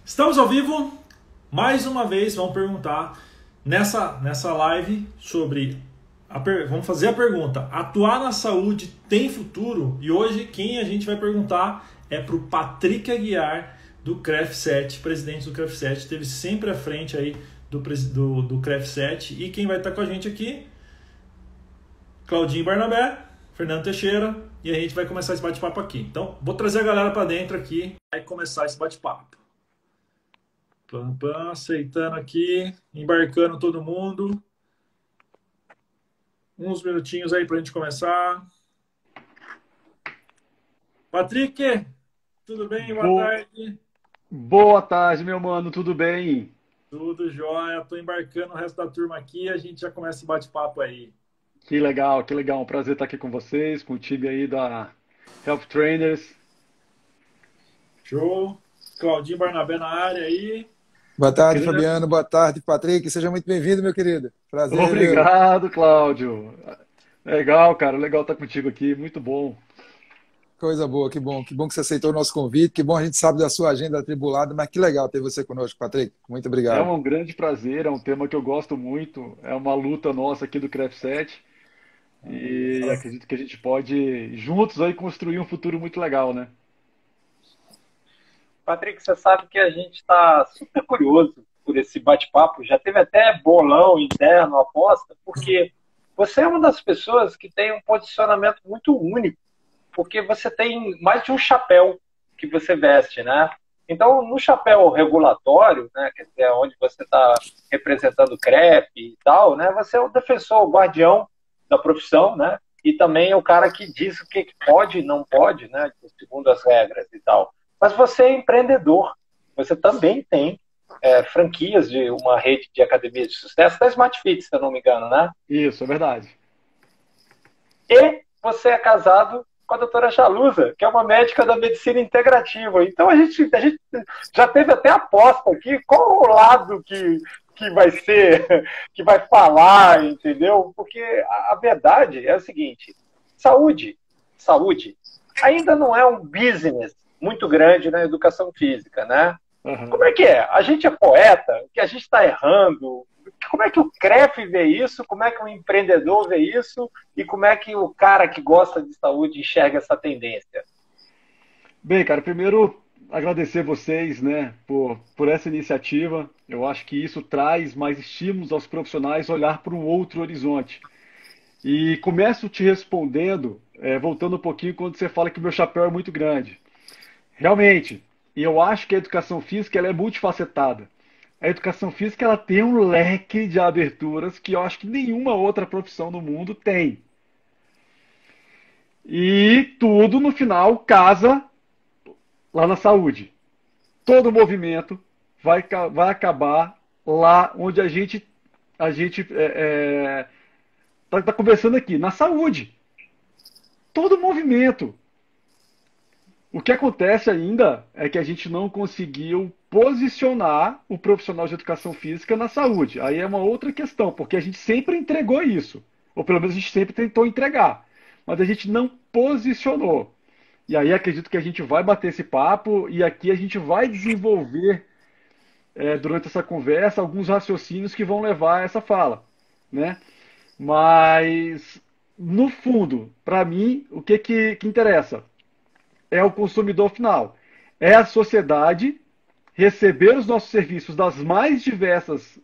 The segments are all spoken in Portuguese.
Estamos ao vivo, mais uma vez vamos perguntar nessa live sobre, vamos fazer a pergunta, atuar na saúde tem futuro? E hoje quem a gente vai perguntar é para o Patrick Aguiar, do CREF7, presidente do CREF7, esteve sempre à frente aí do CREF7, e quem vai estar com a gente aqui, Claudinho Barnabé, Fernando Teixeira, e a gente vai começar esse bate-papo aqui. Então, vou trazer a galera para dentro aqui e começar esse bate-papo. Pam, pam, aceitando aqui, embarcando todo mundo. Uns minutinhos aí para a gente começar. Patrick, tudo bem? Boa tarde. Boa tarde, meu mano, tudo bem? Tudo jóia. Estou embarcando o resto da turma aqui e a gente já começa esse bate-papo aí. Que legal, que legal. Um prazer estar aqui com vocês, com o time aí da Health Trainers. Show. Claudinho Barnabé na área aí. Boa tarde, Grande- Fabiano. Boa tarde, Patrick. Seja muito bem-vindo, meu querido. Prazer revê-lo. Obrigado, Cláudio. Legal, cara, legal estar contigo aqui, muito bom. Coisa boa, que bom. Que bom que você aceitou o nosso convite. Que bom a gente sabe da sua agenda atribulada, mas que legal ter você conosco, Patrick. Muito É obrigado. um grande prazer, é um tema que eu gosto muito, é uma luta nossa aqui do CREF7 e acredito que a gente pode juntos aí construir um futuro muito legal, né? Patrick, você sabe que a gente está super curioso por esse bate-papo. Já teve até bolão interno, aposta, porque você é uma das pessoas que tem um posicionamento muito único, porque você tem mais de um chapéu que você veste, né? Então, no chapéu regulatório, né, quer dizer, onde você está representando o CREF e tal, né, você é o defensor, o guardião da profissão, né? E também é o cara que diz o que pode e não pode, né, segundo as regras e tal. Mas você é empreendedor. Você também tem franquias de uma rede de academias de sucesso, da Smart Fit, se eu não me engano, né? Isso, é verdade. E você é casado com a doutora Jalusa, que é uma médica da medicina integrativa. Então a gente já teve até aposta aqui, qual o lado que vai ser, que vai falar, entendeu? Porque a verdade é o seguinte, saúde ainda não é um business muito grande na educação física, né? Aham. Como é que é? A gente é poeta, que a gente está errando. Como é que o CREF vê isso? Como é que o empreendedor vê isso? E como é que o cara que gosta de saúde enxerga essa tendência? Bem, cara, primeiro agradecer vocês, né, por essa iniciativa. Eu acho que isso traz mais estímulos aos profissionais a olhar para um outro horizonte. E começo te respondendo, voltando um pouquinho, quando você fala que o meu chapéu é muito grande. Realmente, e eu acho que a educação física ela é multifacetada. A educação física ela tem um leque de aberturas que eu acho que nenhuma outra profissão no mundo tem. E tudo no final casa lá na saúde. Todo movimento vai acabar lá onde a gente tá conversando aqui, na saúde. Todo movimento. O que acontece ainda é que a gente não conseguiu posicionar o profissional de educação física na saúde. Aí é uma outra questão, porque a gente sempre entregou isso, ou pelo menos a gente sempre tentou entregar, mas a gente não posicionou. E aí acredito que a gente vai bater esse papo e aqui a gente vai desenvolver durante essa conversa alguns raciocínios que vão levar a essa fala, né? Mas no fundo, para mim, o que interessa é o consumidor final, é a sociedade receber os nossos serviços das mais diversas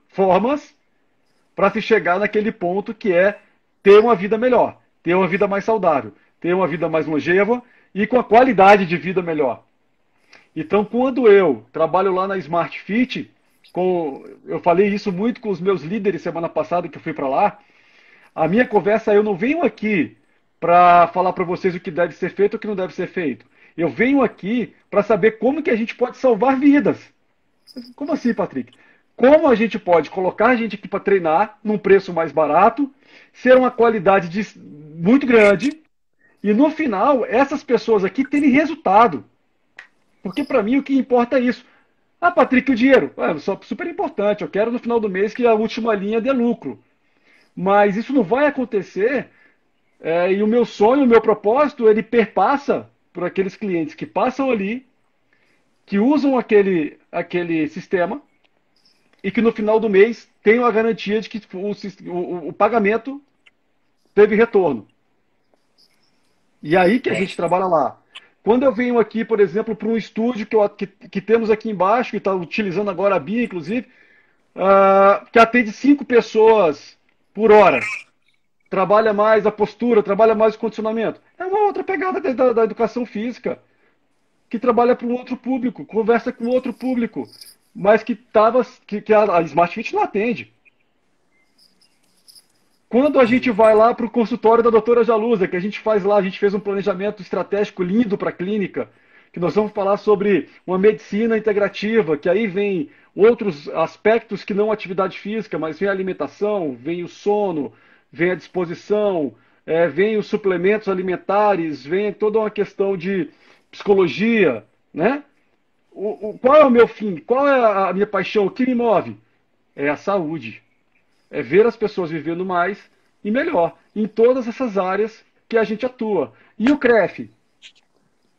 formas para se chegar naquele ponto que é ter uma vida melhor, ter uma vida mais saudável, ter uma vida mais longeva e com a qualidade de vida melhor. Então, quando eu trabalho lá na Smart Fit, eu falei isso muito com os meus líderes semana passada que eu fui para lá, a minha conversa eu não venho aqui para falar para vocês o que deve ser feito ou o que não deve ser feito. Eu venho aqui para saber como que a gente pode salvar vidas. Como assim, Patrick? Como a gente pode colocar a gente aqui para treinar num preço mais barato, ser uma qualidade muito grande e no final essas pessoas aqui terem resultado. Porque para mim o que importa é isso. Ah, Patrick, o dinheiro. Super importante. Eu quero no final do mês que a última linha dê lucro. Mas isso não vai acontecer. E o meu sonho, o meu propósito, ele perpassa por aqueles clientes que passam ali, que usam aquele sistema e que no final do mês tenham a garantia de que o pagamento teve retorno. E aí que a gente trabalha lá. Quando eu venho aqui, por exemplo, para um estúdio que temos aqui embaixo, que está utilizando agora a BIA, inclusive, que atende 5 pessoas por hora, trabalha mais a postura, trabalha mais o condicionamento. É uma outra pegada da educação física, que trabalha para um outro público, conversa com outro público, mas que a Smart Fit não atende. Quando a gente vai lá para o consultório da doutora Jalusa, que a gente faz lá, a gente fez um planejamento estratégico lindo para a clínica, que nós vamos falar sobre uma medicina integrativa, que aí vem outros aspectos que não atividade física, mas vem a alimentação, vem o sono, vem a disposição, vem os suplementos alimentares, vem toda uma questão de psicologia, né? Qual é o meu fim? Qual é a minha paixão? O que me move? É a saúde. É ver as pessoas vivendo mais e melhor, em todas essas áreas que a gente atua. E o CREF?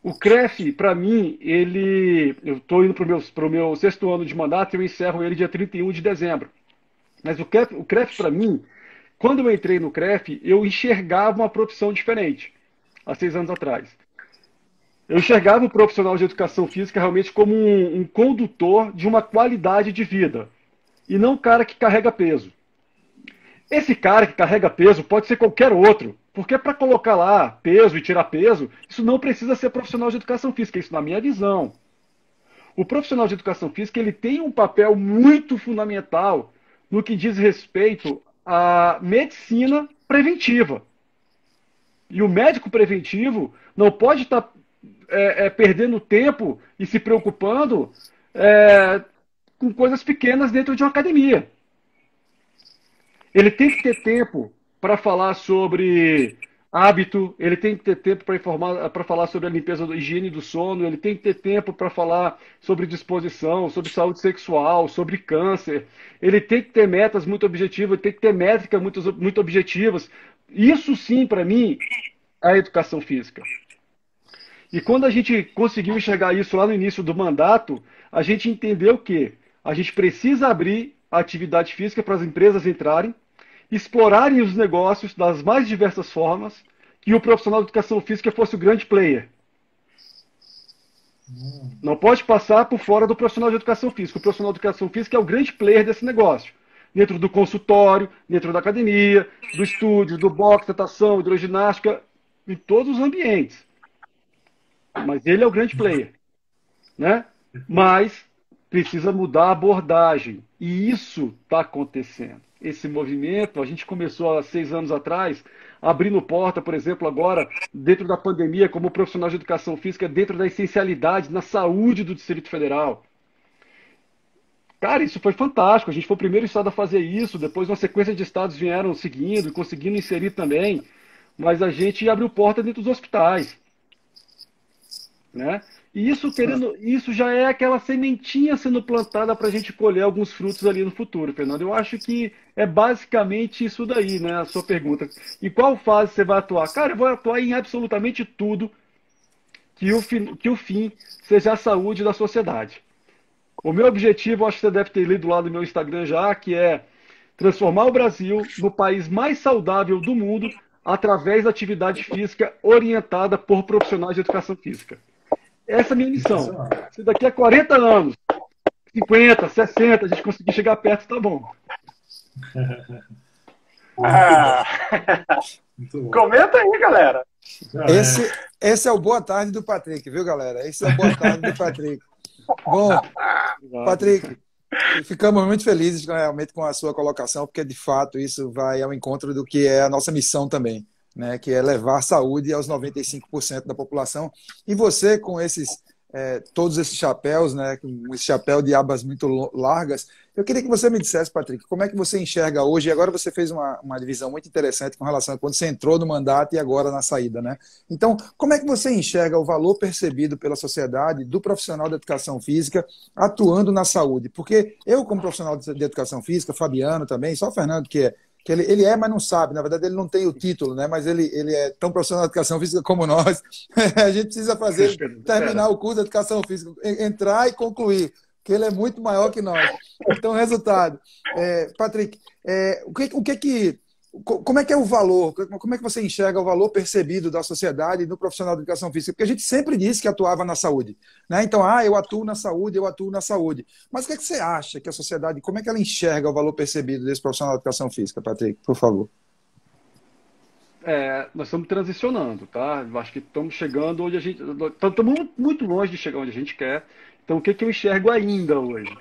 O CREF, para mim, eu estou indo para o meu 6º ano de mandato e eu encerro ele dia 31 de dezembro. Mas o CREF para mim, quando eu entrei no CREF, eu enxergava uma profissão diferente, há 6 anos atrás. Eu enxergava o profissional de educação física realmente como um condutor de uma qualidade de vida, e não um cara que carrega peso. Esse cara que carrega peso pode ser qualquer outro, porque para colocar lá peso e tirar peso, isso não precisa ser profissional de educação física, isso na minha visão. O profissional de educação física ele tem um papel muito fundamental no que diz respeito à medicina preventiva. E o médico preventivo não pode estar perdendo tempo e se preocupando com coisas pequenas dentro de uma academia. Ele tem que ter tempo para falar sobre hábito, ele tem que ter tempo para falar sobre a limpeza da higiene do sono, ele tem que ter tempo para falar sobre disposição, sobre saúde sexual, sobre câncer. Ele tem que ter metas muito objetivas, ele tem que ter métricas muito objetivas. Isso sim, para mim, é a educação física. E quando a gente conseguiu enxergar isso lá no início do mandato, a gente entendeu que a gente precisa abrir a atividade física para as empresas entrarem, explorarem os negócios das mais diversas formas, e o profissional de educação física fosse o grande player. Não pode passar por fora do profissional de educação física. O profissional de educação física é o grande player desse negócio. Dentro do consultório, dentro da academia, do estúdio, do boxe, natação, hidroginástica, em todos os ambientes. Mas ele é o grande player, né? Mas precisa mudar a abordagem. E isso está acontecendo. Esse movimento, a gente começou há 6 anos atrás, abrindo porta, por exemplo, agora, dentro da pandemia, como profissional de educação física, dentro da essencialidade, na saúde do Distrito Federal. Cara, isso foi fantástico. A gente foi o primeiro estado a fazer isso. Depois, uma sequência de estados vieram seguindo e conseguindo inserir também. Mas a gente abriu porta dentro dos hospitais. Né? E isso já é aquela sementinha sendo plantada para a gente colher alguns frutos ali no futuro, Fernando. Eu acho que é basicamente isso daí, né? A sua pergunta. Em qual fase você vai atuar? Cara, eu vou atuar em absolutamente tudo que o fim seja a saúde da sociedade. O meu objetivo, acho que você deve ter lido lá no meu Instagram já, que é transformar o Brasil no país mais saudável do mundo através da atividade física orientada por profissionais de educação física. Essa é a minha missão. Se daqui a 40 anos, 50, 60, a gente conseguir chegar perto, tá bom. Comenta aí, galera. Esse é o boa tarde do Patrick, viu, galera? Esse é o boa tarde do Patrick. Bom, Patrick, ficamos muito felizes realmente com a sua colocação, porque de fato isso vai ao encontro do que é a nossa missão também. Né, que é levar saúde aos 95% da população. E você, com todos esses chapéus, né, com esse chapéu de abas muito largas, eu queria que você me dissesse, Patrick, como é que você enxerga hoje, e agora você fez uma divisão muito interessante com relação a quando você entrou no mandato e agora na saída, né? Então, como é que você enxerga o valor percebido pela sociedade do profissional da educação física atuando na saúde? Porque eu, como profissional de educação física, Fabiano também, só o Fernando que que ele é, mas não sabe. Na verdade, ele não tem o título, né? Mas ele é tão profissional de educação física como nós. A gente precisa fazer, terminar o curso de educação física, entrar e concluir, que ele é muito maior que nós. Então, resultado. Patrick, como é que é o valor? Como é que você enxerga o valor percebido da sociedade no profissional de educação física? Porque a gente sempre disse que atuava na saúde, né? Então, eu atuo na saúde, eu atuo na saúde. Mas o que é que você acha que a sociedade, como é que ela enxerga o valor percebido desse profissional de educação física, Patrick? Por favor. Nós estamos transicionando, tá? Eu acho que estamos chegando onde a gente... Estamos muito longe de chegar onde a gente quer. Então, o que eu enxergo ainda hoje?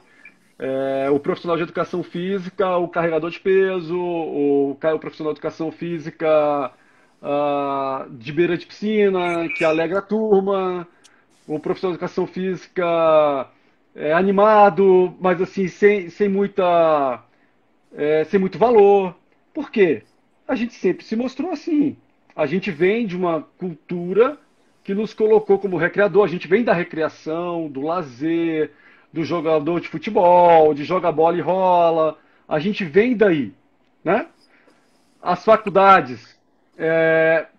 O profissional de educação física, o carregador de peso, o profissional de educação física de beira de piscina, que alegra a turma, o profissional de educação física animado, mas assim, sem muito valor. Por quê? A gente sempre se mostrou assim. A gente vem de uma cultura que nos colocou como recreador, a gente vem da recreação, do lazer, do jogador de futebol, de joga bola e rola. A gente vem daí, né? As faculdades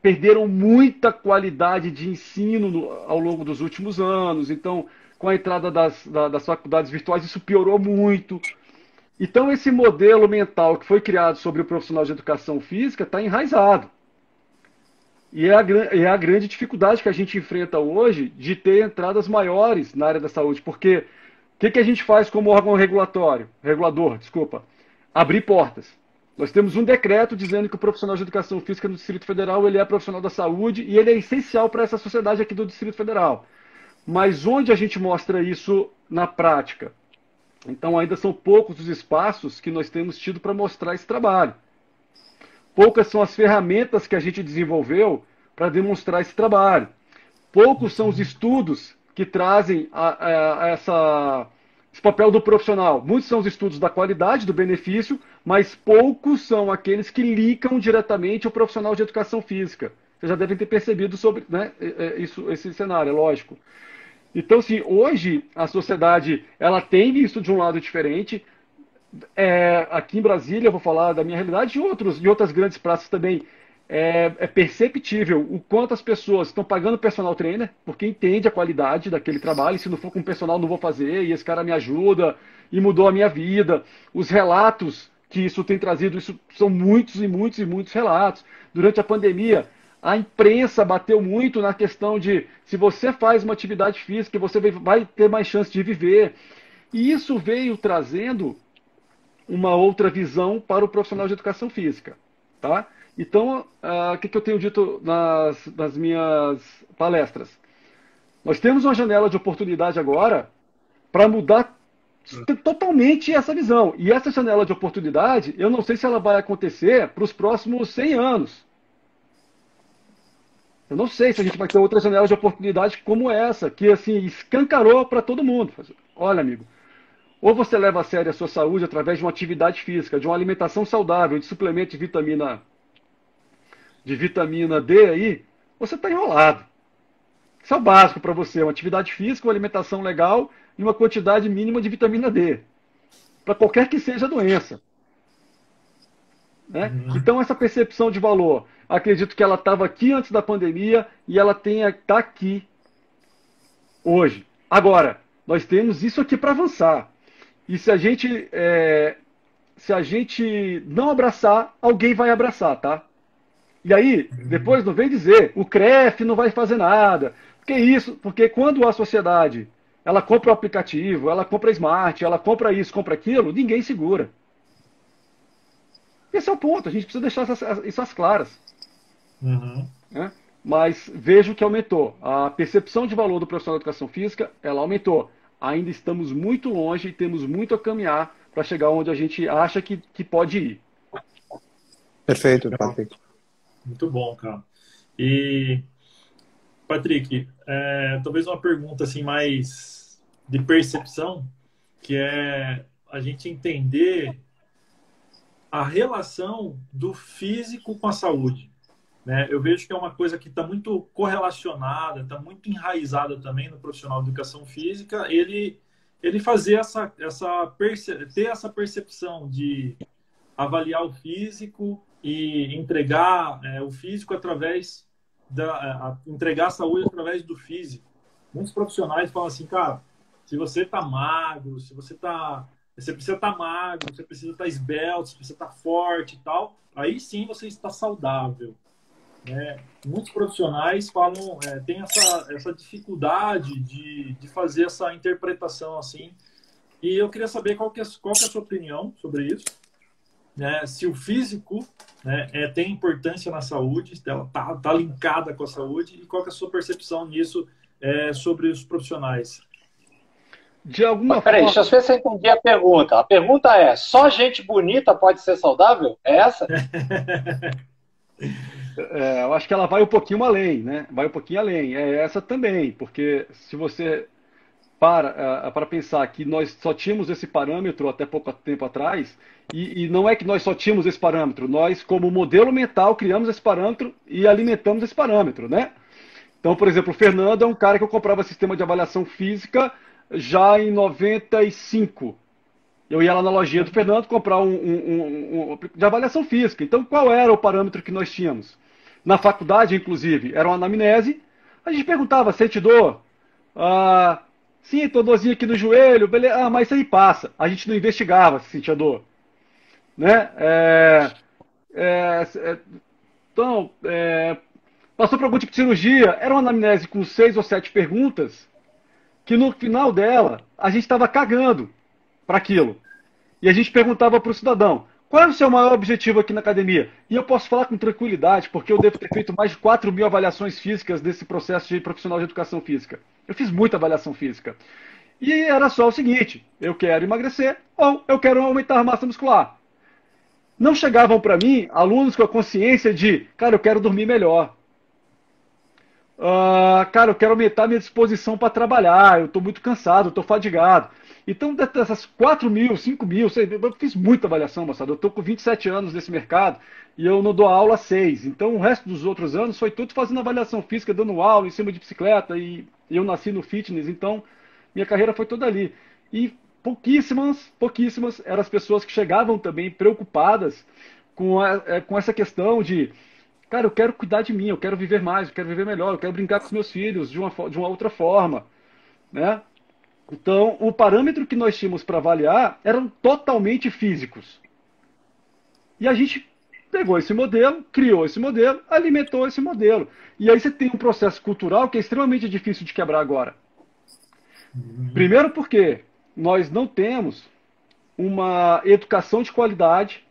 perderam muita qualidade de ensino ao longo dos últimos anos. Então, com a entrada das faculdades virtuais, isso piorou muito. Então, esse modelo mental que foi criado sobre o profissional de educação física está enraizado. E é a grande dificuldade que a gente enfrenta hoje de ter entradas maiores na área da saúde, porque o que a gente faz como órgão regulador, abrir portas. Nós temos um decreto dizendo que o profissional de educação física no Distrito Federal ele é profissional da saúde e ele é essencial para essa sociedade aqui do Distrito Federal. Mas onde a gente mostra isso na prática? Então ainda são poucos os espaços que nós temos tido para mostrar esse trabalho. Poucas são as ferramentas que a gente desenvolveu para demonstrar esse trabalho. Poucos são os estudos que trazem esse papel do profissional. Muitos são os estudos da qualidade, do benefício, mas poucos são aqueles que linkam diretamente o profissional de educação física. Vocês já devem ter percebido sobre, né, esse cenário, é lógico. Então, assim, hoje a sociedade ela tem visto de um lado diferente. Aqui em Brasília, eu vou falar da minha realidade, e outras grandes praças também. É perceptível o quanto as pessoas estão pagando personal trainer, porque entende a qualidade daquele trabalho, e se não for com personal não vou fazer, e esse cara me ajuda, e mudou a minha vida. Os relatos que isso tem trazido, isso são muitos e muitos e muitos relatos. Durante a pandemia, a imprensa bateu muito na questão de se você faz uma atividade física, você vai ter mais chance de viver. E isso veio trazendo uma outra visão para o profissional de educação física, tá? Então, o que eu tenho dito nas minhas palestras? Nós temos uma janela de oportunidade agora para mudar totalmente essa visão. E essa janela de oportunidade, eu não sei se ela vai acontecer para os próximos 100 anos. Eu não sei se a gente vai ter outra janela de oportunidade como essa, que assim escancarou para todo mundo. Olha, amigo, ou você leva a sério a sua saúde através de uma atividade física, de uma alimentação saudável, de suplemento de vitamina D aí, você está enrolado. Isso é o básico para você, uma atividade física, uma alimentação legal e uma quantidade mínima de vitamina D, para qualquer que seja a doença. Né? Então essa percepção de valor, acredito que ela estava aqui antes da pandemia e ela está aqui hoje. Agora, nós temos isso aqui para avançar. E se a gente não abraçar, alguém vai abraçar, tá? E aí, depois não vem dizer, o CREF não vai fazer nada. Porque quando a sociedade, ela compra o aplicativo, ela compra Smart, ela compra isso, compra aquilo, ninguém segura. Esse é o ponto, a gente precisa deixar isso às claras. Né? Mas vejo que aumentou. A percepção de valor do profissional de educação física, ela aumentou. Ainda estamos muito longe e temos muito a caminhar para chegar onde a gente acha que pode ir. Perfeito, Patrick. Muito bom, cara. E, Patrick, talvez uma pergunta assim mais de percepção, que é a gente entender a relação do físico com a saúde. Né? Eu vejo que é uma coisa que está muito correlacionada, está muito enraizada também no profissional de educação física, ele fazer ter essa percepção de avaliar o físico e entregar o físico através entregar a saúde através do físico. Muitos profissionais falam assim, cara, se você tá magro, você precisa estar magro, você precisa estar esbelto, você precisa estar forte e tal, aí sim você está saudável. Muitos profissionais falam, tem essa dificuldade de fazer essa interpretação assim. E eu queria saber qual que é a sua opinião sobre isso. Se o físico tem importância na saúde, ela tá linkada com a saúde, e qual que é a sua percepção nisso sobre os profissionais? De alguma forma... Peraí, deixa eu ver se eu entendi a pergunta. A pergunta é, só gente bonita pode ser saudável? É essa? Eu acho que ela vai um pouquinho além, né? Vai um pouquinho além. É essa também, porque se você para pensar que nós só tínhamos esse parâmetro até pouco tempo atrás, e não é que nós só tínhamos esse parâmetro, nós, como modelo mental, criamos esse parâmetro e alimentamos esse parâmetro, né? Então, por exemplo, o Fernando é um cara que eu comprava sistema de avaliação física já em 95. Eu ia lá na lojinha do Fernando comprar de avaliação física. Então, qual era o parâmetro que nós tínhamos? Na faculdade, inclusive, era uma anamnese. A gente perguntava, sente dor? Sim, tô dorzinha aqui no joelho. Beleza. Mas isso aí passa. A gente não investigava se sentia dor. Né? Então, passou por algum tipo de cirurgia. Era uma anamnese com 6 ou 7 perguntas que no final dela a gente estava cagando para aquilo. E a gente perguntava para o cidadão, qual é o seu maior objetivo aqui na academia? E eu posso falar com tranquilidade, porque eu devo ter feito mais de 4.000 avaliações físicas desse processo de profissional de educação física. Eu fiz muita avaliação física. E era só o seguinte, eu quero emagrecer ou eu quero aumentar a massa muscular. Não chegavam para mim alunos com a consciência de, cara, eu quero dormir melhor. Cara, eu quero aumentar minha disposição para trabalhar, eu estou muito cansado, eu estou fadigado. Então, dessas 4.000, 5.000, eu fiz muita avaliação, moçada. Eu estou com 27 anos nesse mercado e eu não dou aula há 6. Então, o resto dos outros anos foi tudo fazendo avaliação física, dando aula em cima de bicicleta. E eu nasci no fitness, então minha carreira foi toda ali. E pouquíssimas eram as pessoas que chegavam também preocupadas com essa questão de, cara, eu quero cuidar de mim, eu quero viver mais, eu quero viver melhor, eu quero brincar com os meus filhos de uma outra forma, né? Então, o parâmetro que nós tínhamos para avaliar eram totalmente físicos. E a gente pegou esse modelo, criou esse modelo, alimentou esse modelo. E aí você tem um processo cultural que é extremamente difícil de quebrar agora. Primeiro porque nós não temos uma educação de qualidade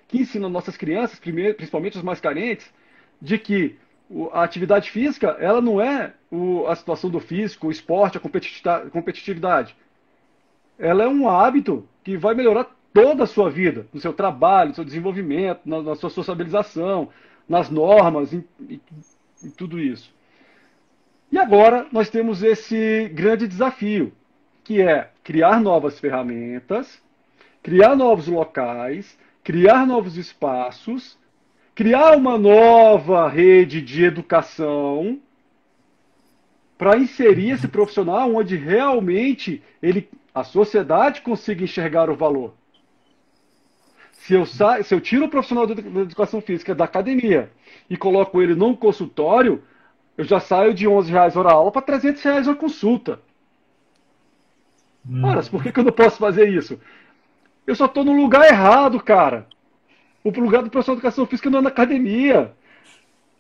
que ensina nossas crianças, principalmente os mais carentes, de que a atividade física, ela não é a situação do físico, o esporte, a competitividade. Ela é um hábito que vai melhorar toda a sua vida, no seu trabalho, no seu desenvolvimento, na sua sociabilização, nas normas, em tudo isso. E agora nós temos esse grande desafio, que é criar novas ferramentas, criar novos locais, criar novos espaços, criar uma nova rede de educação para inserir esse profissional onde realmente a sociedade consiga enxergar o valor. Se eu tiro o profissional da educação física da academia e coloco ele num consultório, eu já saio de R$11 hora aula para R$300 uma consulta. Ora, por que eu não posso fazer isso? Eu só estou no lugar errado, cara. O lugar do profissional de educação física não é na academia.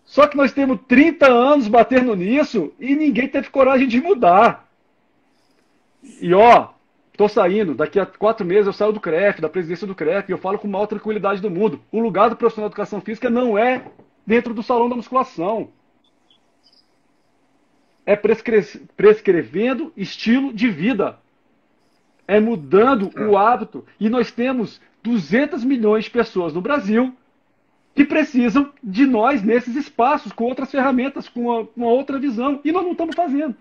Só que nós temos 30 anos batendo nisso e ninguém teve coragem de mudar. E estou saindo, daqui a 4 meses eu saio do CREF, da presidência do CREF, e eu falo com a maior tranquilidade do mundo. O lugar do profissional de educação física não é dentro do salão da musculação. É prescrevendo estilo de vida. É mudando o hábito. E nós temos 200 milhões de pessoas no Brasil que precisam de nós nesses espaços, com outras ferramentas, com uma outra visão. E nós não estamos fazendo.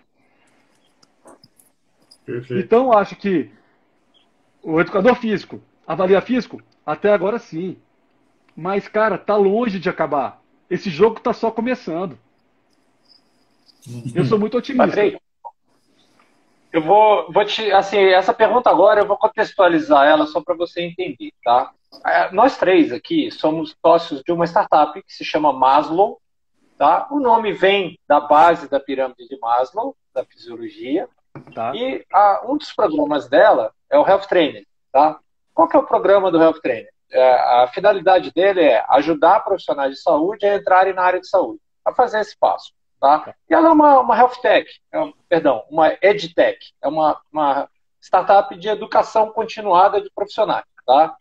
Perfeito. Então, acho que o educador físico, avalia físico, até agora sim. Mas, cara, tá longe de acabar. Esse jogo tá só começando. Eu sou muito otimista. Eu vou te, assim, essa pergunta agora eu vou contextualizar ela só para você entender, tá? Nós três aqui somos sócios de uma startup que se chama Maslow, tá? O nome vem da base da pirâmide de Maslow, da fisiologia, Tá? e um dos programas dela é o Health Trainer, tá? Qual que é o programa do Health Trainer? A finalidade dele é ajudar profissionais de saúde a entrarem na área de saúde, a fazer esse passo, tá? E ela é uma health tech, perdão, uma edtech, é uma startup de educação continuada de profissionais, tá?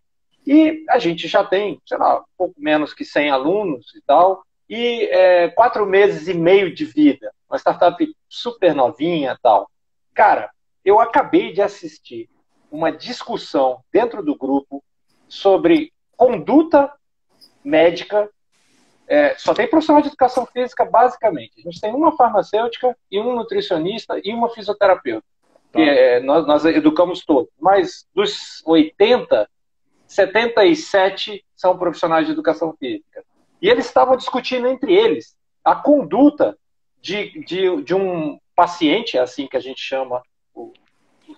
E a gente já tem, sei lá, um pouco menos que 100 alunos e tal, e 4 meses e meio de vida, uma startup super novinha e tal. Cara, eu acabei de assistir uma discussão dentro do grupo sobre conduta médica. Só tem profissional de educação física, basicamente. A gente tem uma farmacêutica e um nutricionista e uma fisioterapeuta. Tá. Que, nós educamos todos. Mas dos 80, 77 são profissionais de educação física. E eles estavam discutindo entre eles a conduta de um paciente, é assim que a gente chama o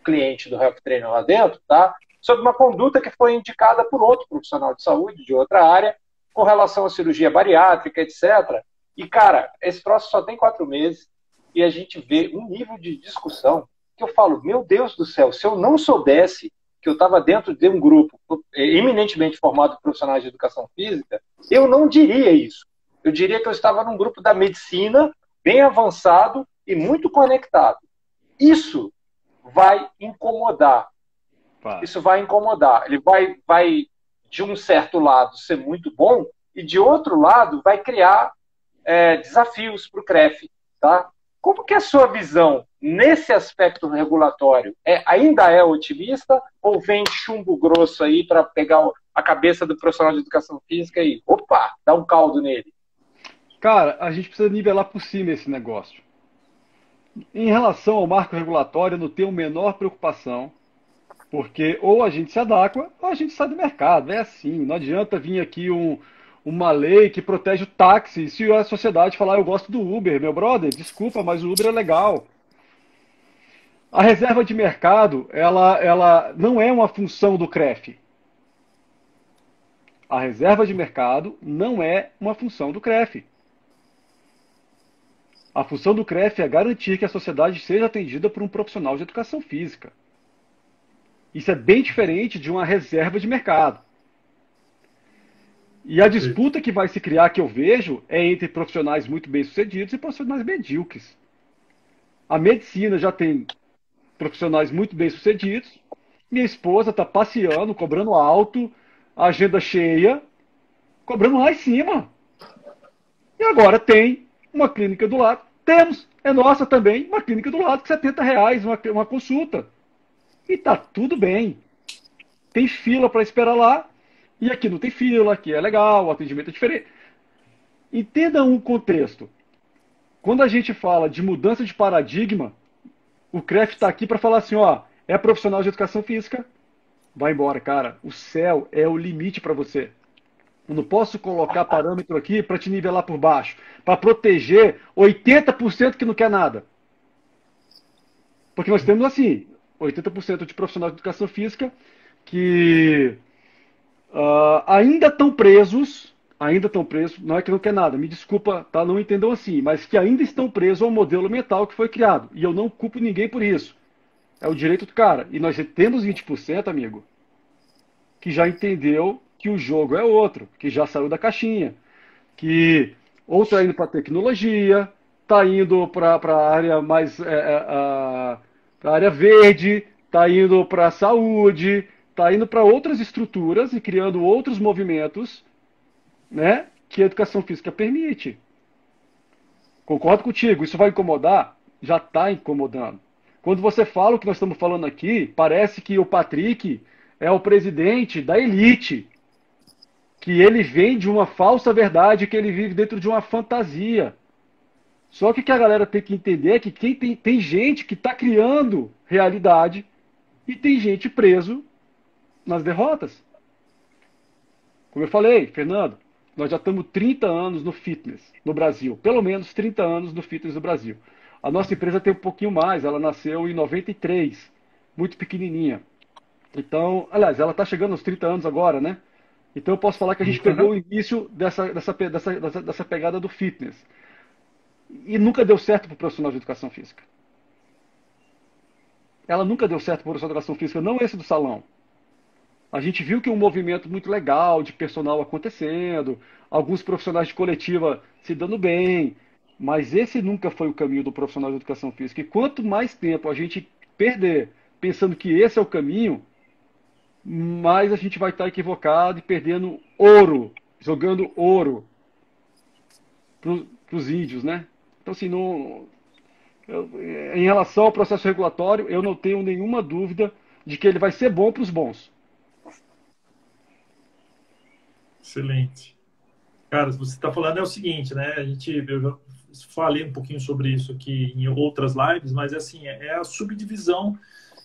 cliente do Health Trainer lá dentro, tá? Sobre uma conduta que foi indicada por outro profissional de saúde, de outra área, com relação à cirurgia bariátrica, etc. E, cara, esse troço só tem 4 meses e a gente vê um nível de discussão que eu falo, meu Deus do céu, se eu não soubesse que eu estava dentro de um grupo eminentemente formado por profissionais de educação física, eu não diria isso. Eu diria que eu estava num grupo da medicina bem avançado e muito conectado. Isso vai incomodar. Isso vai incomodar. Ele vai, de um certo lado, ser muito bom e, de outro lado, vai criar desafios para o CREF. Tá? Como que é a sua visão nesse aspecto regulatório? Ainda é otimista ou vem chumbo grosso aí para pegar a cabeça do profissional de educação física e, opa, dá um caldo nele? Cara, a gente precisa nivelar por cima esse negócio. Em relação ao marco regulatório, eu não tenho a menor preocupação, porque ou a gente se adequa ou a gente sai do mercado. É assim, não adianta vir aqui uma lei que protege o táxi. Se a sociedade falar, eu gosto do Uber, meu brother, desculpa, mas o Uber é legal. A reserva de mercado, ela não é uma função do CREF. A reserva de mercado não é uma função do CREF. A função do CREF é garantir que a sociedade seja atendida por um profissional de educação física. Isso é bem diferente de uma reserva de mercado. E a disputa que vai se criar, que eu vejo, é entre profissionais muito bem-sucedidos e profissionais medíocres. A medicina já tem profissionais muito bem-sucedidos. Minha esposa está passeando, cobrando alto, agenda cheia, cobrando lá em cima. E agora tem uma clínica do lado. Temos, é nossa também, uma clínica do lado, que R$70 uma consulta. E tá tudo bem. Tem fila para esperar lá, e aqui não tem fila, aqui é legal, o atendimento é diferente. Entenda um contexto. Quando a gente fala de mudança de paradigma, o CREF está aqui para falar assim, ó, é profissional de educação física, vai embora, cara. O céu é o limite para você. Eu não posso colocar parâmetro aqui para te nivelar por baixo, para proteger 80% que não quer nada. Porque nós temos assim, 80% de profissionais de educação física que ainda estão presos, não é que não quer nada, me desculpa, tá? Não entendam assim, mas que ainda estão presos ao modelo mental que foi criado. E eu não culpo ninguém por isso. É o direito do cara. E nós temos 20%, amigo, que já entendeu que o jogo é outro, que já saiu da caixinha, que ou está indo para tecnologia, está indo para a área mais para a área verde, está indo para a saúde, está indo para outras estruturas e criando outros movimentos, né, que a educação física permite. Concordo contigo, isso vai incomodar? Já está incomodando. Quando você fala o que nós estamos falando aqui, parece que o Patrick é o presidente da elite, que ele vem de uma falsa verdade, que ele vive dentro de uma fantasia. Só que o que a galera tem que entender é que tem gente que está criando realidade e tem gente preso nas derrotas. Como eu falei, Fernando, nós já estamos 30 anos no fitness no Brasil. Pelo menos 30 anos no fitness no Brasil. A nossa empresa tem um pouquinho mais, ela nasceu em 93, muito pequenininha. Então, aliás, ela está chegando aos 30 anos agora, né? Então eu posso falar que a gente pegou o início dessa pegada do fitness. E nunca deu certo para o profissional de educação física. Ela nunca deu certo para o profissional de educação física, não esse do salão. A gente viu que um movimento muito legal de personal acontecendo, alguns profissionais de coletiva se dando bem, mas esse nunca foi o caminho do profissional de educação física. E quanto mais tempo a gente perder pensando que esse é o caminho, mais a gente vai estar equivocado e perdendo ouro, jogando ouro para os índios, né? Então, assim, em relação ao processo regulatório, eu não tenho nenhuma dúvida de que ele vai ser bom para os bons. Excelente. Cara, você está falando é o seguinte, né? Eu já falei um pouquinho sobre isso aqui em outras lives, mas assim, é a subdivisão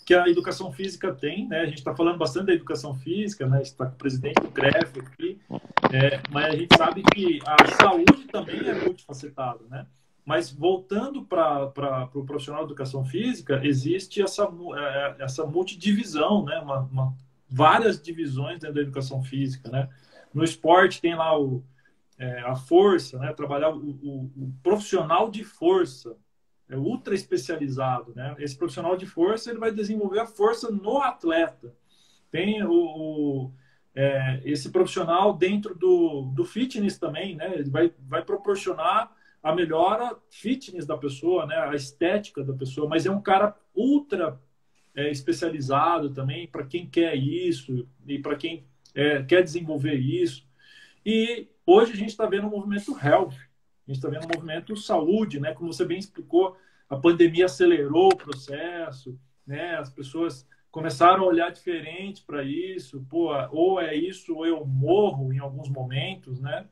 que a educação física tem, né? A gente está falando bastante da educação física, né? Está com o presidente do CREF aqui, mas a gente sabe que a saúde também é multifacetada, né? Mas voltando para o profissional de educação física, existe essa multidivisão, né? Várias divisões dentro da educação física, né? No esporte tem lá a força, né? Trabalhar o profissional de força, ultra especializado, né? Esse profissional de força ele vai desenvolver a força no atleta. Tem esse profissional dentro do fitness também, né? Ele vai proporcionar a melhora fitness da pessoa, né? A estética da pessoa, mas é um cara ultra especializado também para quem quer isso e para quem quer desenvolver isso. E hoje a gente está vendo um movimento health, a gente está vendo um movimento saúde, né? Como você bem explicou, a pandemia acelerou o processo, né? As pessoas começaram a olhar diferente para isso, pô, ou é isso ou eu morro em alguns momentos, né?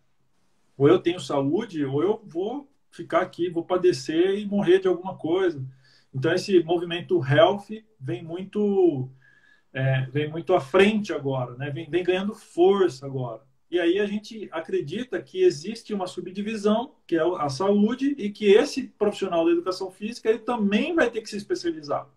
Ou eu tenho saúde, ou eu vou ficar aqui, vou padecer e morrer de alguma coisa. Então, esse movimento health vem muito à frente agora, né? Vem ganhando força agora. E aí a gente acredita que existe uma subdivisão, que é a saúde, e que esse profissional da educação física ele também vai ter que se especializar.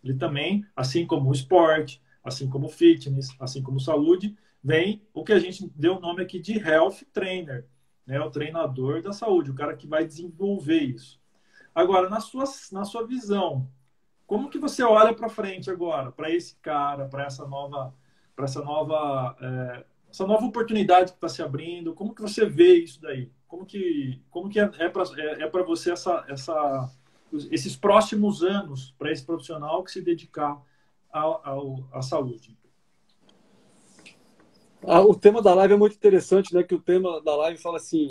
Ele também, assim como o esporte, assim como o fitness, assim como saúde, vem o que a gente deu o nome aqui de health trainer, né? O treinador da saúde, o cara que vai desenvolver isso. Agora, na sua visão, como que você olha para frente agora, para esse cara, para essa nova oportunidade que está se abrindo? Como que você vê isso daí? Como que é para você esses próximos anos para esse profissional que se dedicar à saúde? O tema da live é muito interessante, né? Que o tema da live fala assim...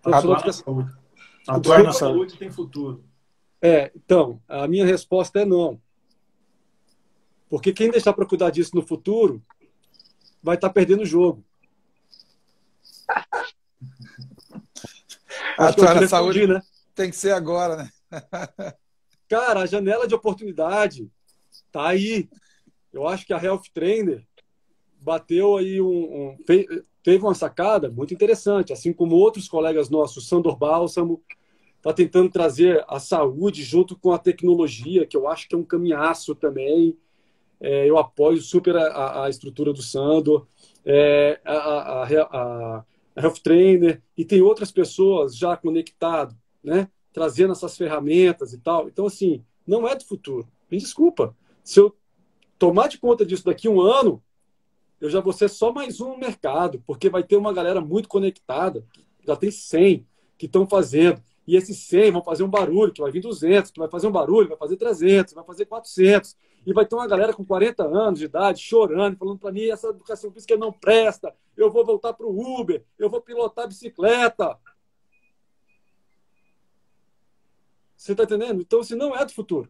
Atuar na saúde. Atuar na saúde tem futuro. Então, a minha resposta é não. Porque quem deixar para cuidar disso no futuro vai estar perdendo o jogo. Atuar na saúde, né? Tem que ser agora, né? Cara, a janela de oportunidade tá aí. Eu acho que a Health Trainer bateu aí teve uma sacada muito interessante, assim como outros colegas nossos, Sandor Bálsamo, está tentando trazer a saúde junto com a tecnologia, que eu acho que é um caminhaço também. Eu apoio super a estrutura do Sandor, a Health Trainer, e tem outras pessoas já conectadas, né? Trazendo essas ferramentas e tal. Então, assim, não é do futuro. Me desculpa. Se eu tomar de conta disso daqui a um ano, eu já vou ser só mais um no mercado, porque vai ter uma galera muito conectada, já tem 100 que estão fazendo, e esses 100 vão fazer um barulho, que vai vir 200, que vai fazer um barulho, vai fazer 300, vai fazer 400, e vai ter uma galera com 40 anos de idade chorando, falando para mim, essa educação física não presta, eu vou voltar para o Uber, eu vou pilotar bicicleta. Você está entendendo? Então, assim, não é do futuro.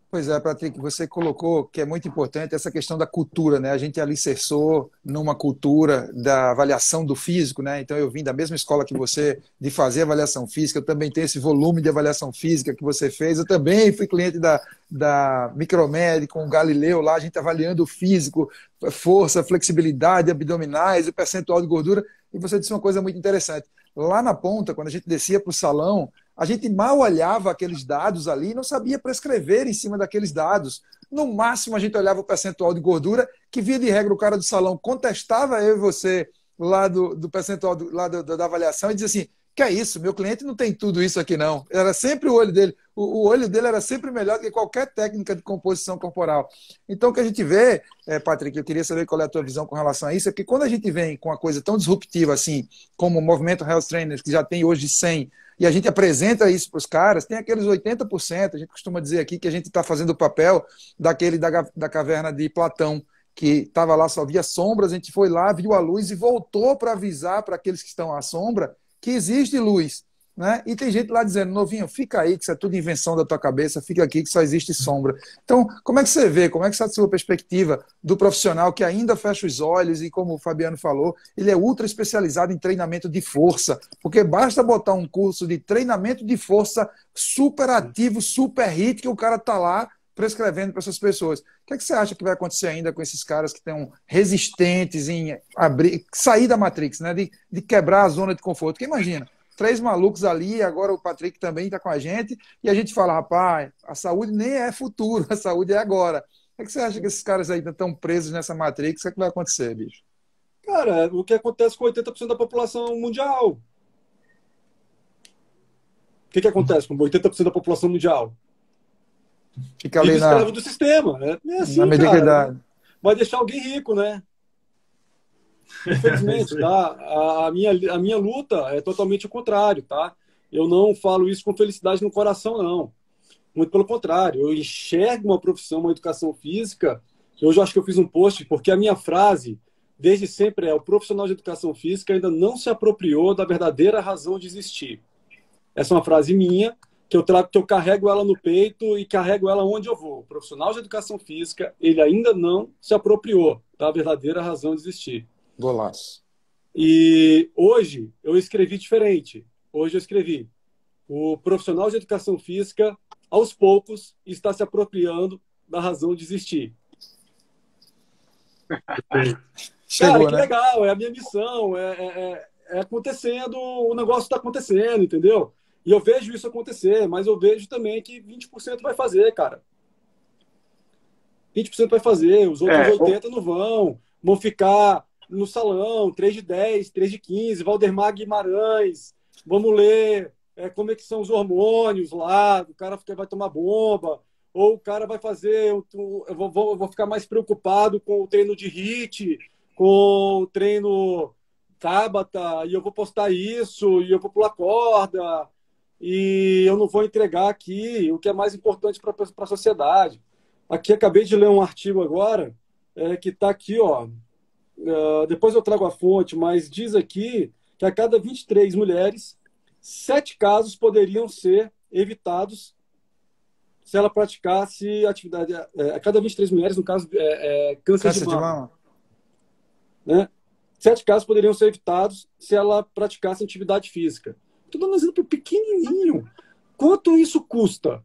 Pois é, Patrick, você colocou que é muito importante essa questão da cultura, né? A gente alicerçou numa cultura da avaliação do físico, né? Então eu vim da mesma escola que você de fazer avaliação física, eu também tenho esse volume de avaliação física que você fez, eu também fui cliente da Micromed com o Galileu lá, a gente avaliando o físico, força, flexibilidade, abdominais, o percentual de gordura. E você disse uma coisa muito interessante. Lá na ponta, quando a gente descia para o salão, a gente mal olhava aqueles dados ali e não sabia prescrever em cima daqueles dados. No máximo, a gente olhava o percentual de gordura, que via de regra o cara do salão contestava eu e você lá do percentual da avaliação e dizia assim, que é isso, meu cliente não tem tudo isso aqui não. Era sempre o olho dele. O olho dele era sempre melhor do que qualquer técnica de composição corporal. Então, o que a gente vê, Patrick, eu queria saber qual é a tua visão com relação a isso, é que quando a gente vem com uma coisa tão disruptiva assim, como o movimento Health Trainers, que já tem hoje 100, e a gente apresenta isso para os caras, tem aqueles 80%, a gente costuma dizer aqui que a gente está fazendo o papel daquele da caverna de Platão, que estava lá, só via sombras, a gente foi lá, viu a luz e voltou para avisar para aqueles que estão à sombra que existe luz, né? E tem gente lá dizendo, novinho, fica aí, que isso é tudo invenção da tua cabeça, fica aqui que só existe sombra. Então, como é que você vê, como é que está a sua perspectiva do profissional que ainda fecha os olhos e, como o Fabiano falou, ele é ultra especializado em treinamento de força, porque basta botar um curso de treinamento de força super ativo, super hit, que o cara está lá prescrevendo para essas pessoas. O que é que você acha que vai acontecer ainda com esses caras que estão resistentes em sair da Matrix, né? De quebrar a zona de conforto? Porque imagina, 3 malucos ali, agora o Patrick também está com a gente, e a gente fala, rapaz, a saúde nem é futuro, a saúde é agora. O que é que você acha que esses caras aí estão presos nessa Matrix? O que é que vai acontecer, bicho? Cara, o que acontece com 80% da população mundial? O que acontece com 80% da população mundial? Fica ali escravo do sistema. É assim, na mediocridade. Vai deixar alguém rico, né? Infelizmente, tá? A minha luta é totalmente o contrário, tá? Eu não falo isso com felicidade no coração, não. Muito pelo contrário. Eu enxergo uma profissão, uma educação física. Hoje eu acho que eu fiz um post, porque a minha frase, desde sempre, é o profissional de educação física ainda não se apropriou da verdadeira razão de existir. Essa é uma frase minha, que eu carrego ela no peito e carrego ela onde eu vou. O profissional de educação física, ele ainda não se apropriou da verdadeira razão de existir. Golaço. E hoje eu escrevi diferente. Hoje eu escrevi: o profissional de educação física, aos poucos, está se apropriando da razão de existir. Chegou, cara, que né? legal, é a minha missão, é acontecendo, o negócio está acontecendo, entendeu? E eu vejo isso acontecer, mas eu vejo também que 20% vai fazer, cara. 20% vai fazer, os outros 80% não vão ficar no salão, 3 de 10, 3 de 15, Valdemar Guimarães, vamos ler como é que são os hormônios lá, o cara vai tomar bomba, ou o cara vai fazer, eu vou ficar mais preocupado com o treino de HIIT, com o treino Tabata, e eu vou postar isso, e eu vou pular corda, e eu não vou entregar aqui o que é mais importante para a sociedade. Aqui, acabei de ler um artigo agora, que está aqui, ó. Depois eu trago a fonte, mas diz aqui que a cada 23 mulheres, 7 casos poderiam ser evitados se ela praticasse atividade. A cada 23 mulheres, no caso, câncer de mama. Né? 7 casos poderiam ser evitados se ela praticasse atividade física. Estou dando um exemplo pequenininho. Quanto isso custa?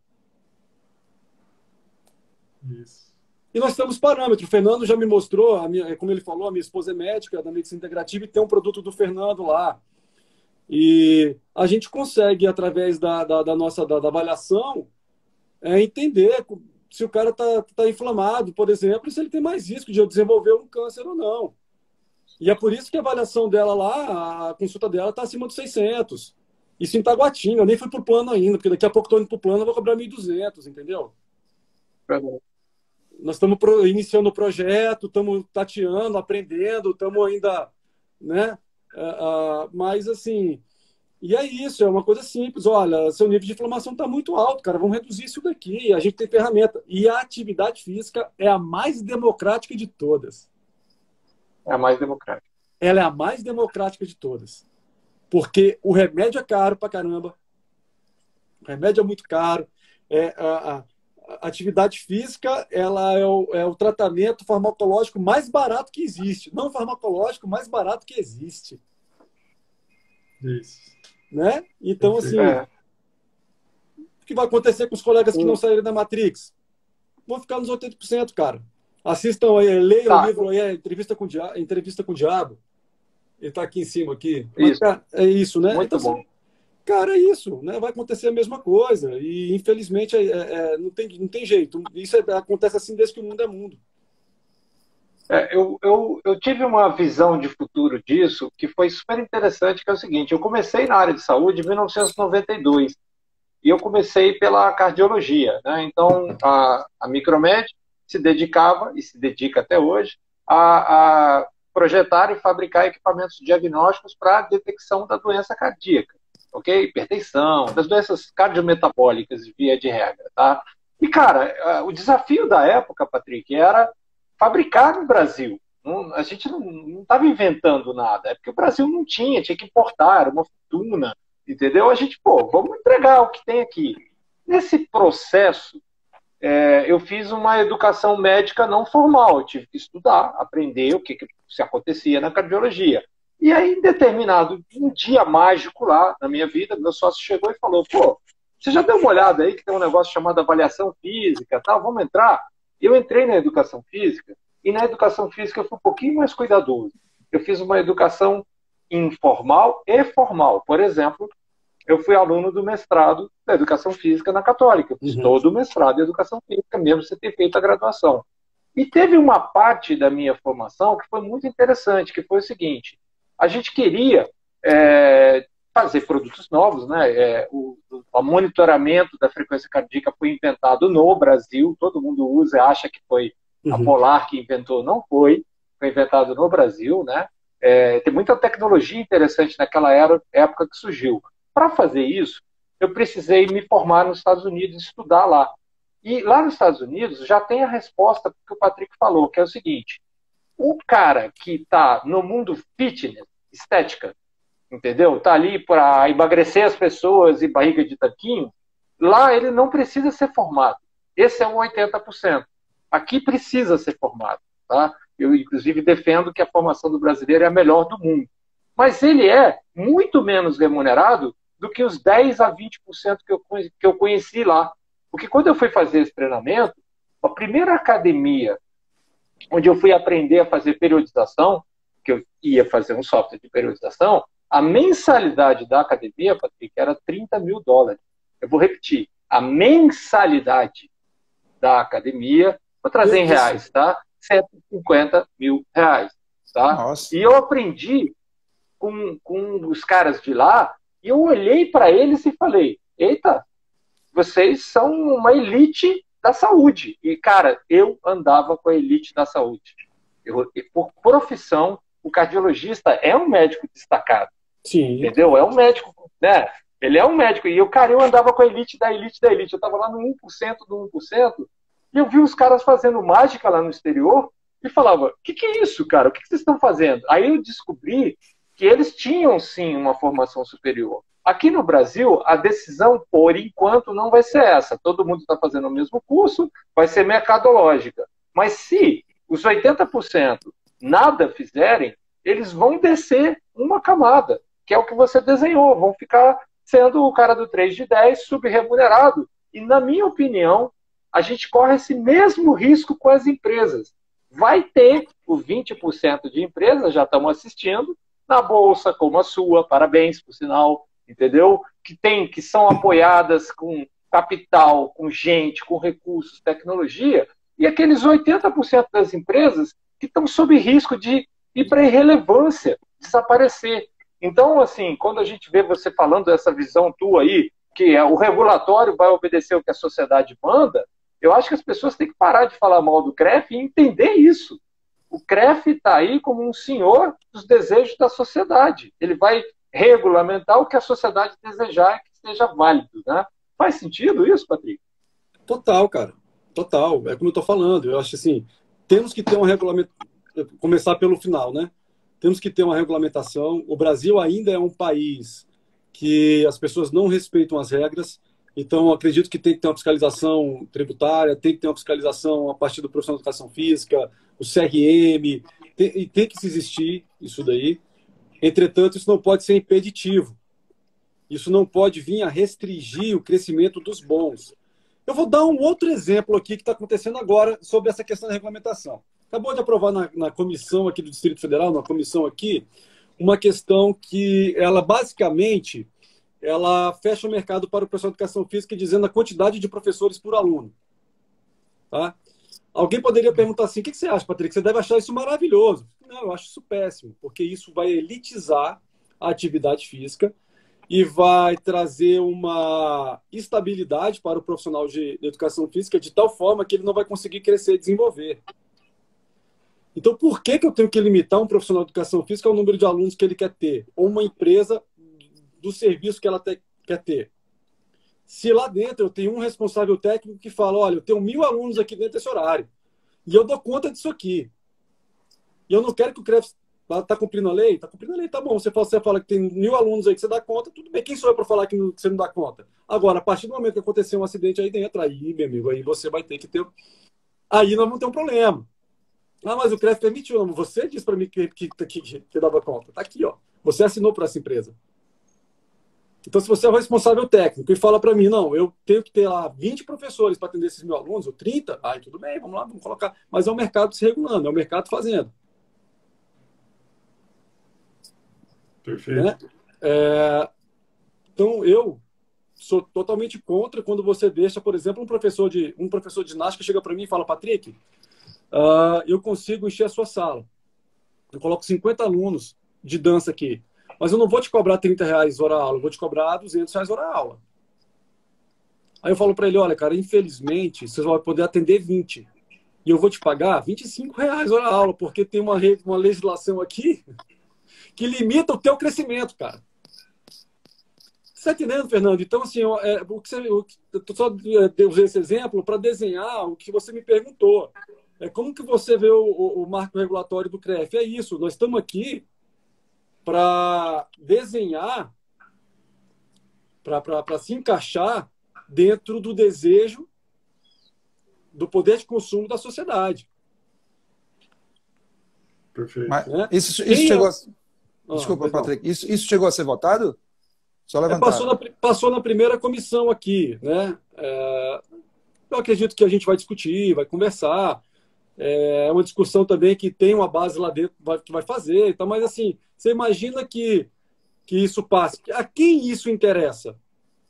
Isso. E nós temos parâmetros. O Fernando já me mostrou, como ele falou, a minha esposa é médica da medicina integrativa e tem um produto do Fernando lá. E a gente consegue, através da nossa avaliação, entender se o cara tá inflamado, por exemplo, e se ele tem mais risco de desenvolver um câncer ou não. E é por isso que a avaliação dela lá, a consulta dela está acima dos 600. Isso em Taguatinga, eu nem fui pro plano ainda, porque daqui a pouco estou indo pro plano, eu vou cobrar 1.200, entendeu? Nós estamos iniciando o projeto, estamos tateando, aprendendo, estamos ainda, né? Mas assim, e é isso, é uma coisa simples. Olha, seu nível de inflamação está muito alto, cara, vamos reduzir isso daqui. A gente tem ferramenta. E a atividade física é a mais democrática de todas. É a mais democrática. Ela é a mais democrática de todas. Porque o remédio é caro pra caramba. O remédio é muito caro. A atividade física, ela é o tratamento farmacológico mais barato que existe. Não farmacológico, mais barato que existe. Isso. Né? Então, assim, o que vai acontecer com os colegas que não saíram da Matrix? Vão ficar nos 80%, cara. Assistam aí, leiam o livro aí, Entrevista com o Diabo. Ele está aqui em cima aqui. Isso. Cara, é isso, né? Muito então, bom. assim, cara, é isso, né? Vai acontecer a mesma coisa. E, infelizmente, não tem jeito. Isso acontece assim desde que o mundo é mundo. Eu tive uma visão de futuro disso que foi super interessante, que é o seguinte: eu comecei na área de saúde em 1992 e eu comecei pela cardiologia, né? Então, a Micromed se dedicava, e se dedica até hoje, a projetar e fabricar equipamentos diagnósticos para a detecção da doença cardíaca, ok? Hipertensão, das doenças cardiometabólicas, via de regra, tá? E, cara, o desafio da época, Patrick, era fabricar no Brasil. A gente não estava inventando nada, é porque o Brasil não tinha que importar, era uma fortuna, entendeu? A gente, vamos entregar o que tem aqui. Nesse processo, eu fiz uma educação médica não formal, eu tive que estudar, aprender o que se acontecia na cardiologia. E aí, em determinado um dia mágico lá na minha vida, meu sócio chegou e falou: você já deu uma olhada aí que tem um negócio chamado avaliação física, tal, vamos entrar? Eu entrei na educação física, e na educação física eu fui um pouquinho mais cuidadoso. Eu fiz uma educação informal e formal. Por exemplo, eu fui aluno do mestrado da educação física na Católica. Eu fiz todo o mestrado em educação física, mesmo sem ter feito a graduação. E teve uma parte da minha formação que foi muito interessante, que foi o seguinte: a gente queria fazer produtos novos, né? O monitoramento da frequência cardíaca foi inventado no Brasil, todo mundo usa e acha que foi a Polar que inventou, não foi inventado no Brasil, né? Tem muita tecnologia interessante naquela época que surgiu. Para fazer isso, eu precisei me formar nos Estados Unidos e estudar lá. E lá nos Estados Unidos já tem a resposta que o Patrick falou, que é o seguinte: o cara que está no mundo fitness, estética, entendeu? Está ali para emagrecer as pessoas e barriga de tanquinho, lá ele não precisa ser formado. Esse é um 80%. Aqui precisa ser formado, tá? Eu, inclusive, defendo que a formação do brasileiro é a melhor do mundo. Mas ele é muito menos remunerado do que os 10 a 20% que eu conheci lá. Porque quando eu fui fazer esse treinamento, a primeira academia onde eu fui aprender a fazer periodização, que eu ia fazer um software de periodização, a mensalidade da academia, Patrick, era $30 mil. Eu vou repetir: a mensalidade da academia, vou trazer em reais, tá? R$150 mil, tá? Nossa. E eu aprendi com os caras de lá, e eu olhei para eles e falei: eita, vocês são uma elite da saúde. E, cara, eu andava com a elite da saúde. Por profissão, o cardiologista é um médico destacado. Sim. Entendeu? É um médico, né? Ele é um médico. E eu andava com a elite da elite da elite. Eu estava lá no 1% do 1%, e eu vi os caras fazendo mágica lá no exterior e falava: o que é isso, cara? O que vocês estão fazendo? Aí eu descobri que eles tinham, sim, uma formação superior. Aqui no Brasil, a decisão, por enquanto, não vai ser essa. Todo mundo está fazendo o mesmo curso, vai ser mercadológica. Mas se os 80% nada fizerem, eles vão descer uma camada, que é o que você desenhou. Vão ficar sendo o cara do 3 de 10 subremunerado. E, na minha opinião, a gente corre esse mesmo risco com as empresas. Vai ter o 20% de empresas, já estamos assistindo, na bolsa, como a sua, parabéns, por sinal, entendeu? Que são apoiadas com capital, com gente, com recursos, tecnologia, e aqueles 80% das empresas que estão sob risco de ir para a irrelevância, desaparecer. Então, assim, quando a gente vê você falando dessa visão tua aí, que o regulatório vai obedecer o que a sociedade manda, eu acho que as pessoas têm que parar de falar mal do CREF e entender isso. O CREF está aí como um senhor dos desejos da sociedade. Ele vai regulamentar o que a sociedade desejar que seja válido, né? Faz sentido isso, Patrick? Total, cara. Total. É como eu estou falando. Eu acho assim, temos que ter uma regulamentação. Começar pelo final, né? Temos que ter uma regulamentação. O Brasil ainda é um país que as pessoas não respeitam as regras. Então, acredito que tem que ter uma fiscalização tributária, tem que ter uma fiscalização a partir do profissional de educação física, o CRM, tem que existir isso daí. Entretanto, isso não pode ser impeditivo. Isso não pode vir a restringir o crescimento dos bons. Eu vou dar um outro exemplo aqui que está acontecendo agora sobre essa questão da regulamentação. Acabou de aprovar na comissão aqui do Distrito Federal, na comissão aqui, uma questão que ela basicamente ela fecha o mercado para o professor de educação física dizendo a quantidade de professores por aluno. Tá? Alguém poderia perguntar assim, o que você acha, Patrick? Você deve achar isso maravilhoso. Não, eu acho isso péssimo, porque isso vai elitizar a atividade física e vai trazer uma estabilidade para o profissional de educação física de tal forma que ele não vai conseguir crescer e desenvolver. Então, por que eu tenho que limitar um profissional de educação física ao número de alunos que ele quer ter? Ou uma empresa do serviço que ela quer ter? Se lá dentro eu tenho um responsável técnico que fala, olha, eu tenho 1.000 alunos aqui dentro desse horário e eu dou conta disso aqui. E eu não quero que o CREF está cumprindo a lei? Está cumprindo a lei, tá bom. Você fala que tem 1.000 alunos aí que você dá conta, tudo bem. Quem sou eu para falar que você não dá conta? Agora, a partir do momento que acontecer um acidente aí dentro, aí, meu amigo, aí você vai ter que ter... Aí nós vamos ter um problema. Ah, mas o CREF permitiu. Você disse para mim que dava conta. Está aqui, ó. Você assinou para essa empresa. Então, se você é o responsável técnico e fala para mim, não, eu tenho que ter lá 20 professores para atender esses 1.000 alunos, ou 30, aí tudo bem, vamos lá, vamos colocar. Mas é o mercado se regulando, é o mercado fazendo. Perfeito. Né? Então, eu sou totalmente contra quando você deixa, por exemplo, um professor de ginástica chega para mim e fala, Patrick, eu consigo encher a sua sala. Eu coloco 50 alunos de dança aqui. Mas eu não vou te cobrar R$30 hora aula, eu vou te cobrar R$200 hora aula. Aí eu falo para ele, olha, cara, infelizmente, você vai poder atender 20. E eu vou te pagar R$25 hora aula, porque tem uma legislação aqui que limita o teu crescimento, cara. Você está entendendo, Fernando? Então, assim, eu só usei esse exemplo para desenhar o que você me perguntou. Como que você vê o marco regulatório do CREF? É isso, nós estamos aqui para desenhar, para se encaixar dentro do desejo do poder de consumo da sociedade. Perfeito. Mas Né? isso chegou a... Ah, Desculpa, perdão. Patrick. Isso chegou a ser votado? Só levantar. Passou na primeira comissão aqui, né? Eu acredito que a gente vai discutir, vai conversar. É uma discussão também que tem uma base lá dentro que vai fazer. Então, mas assim, você imagina que isso passe. A quem isso interessa?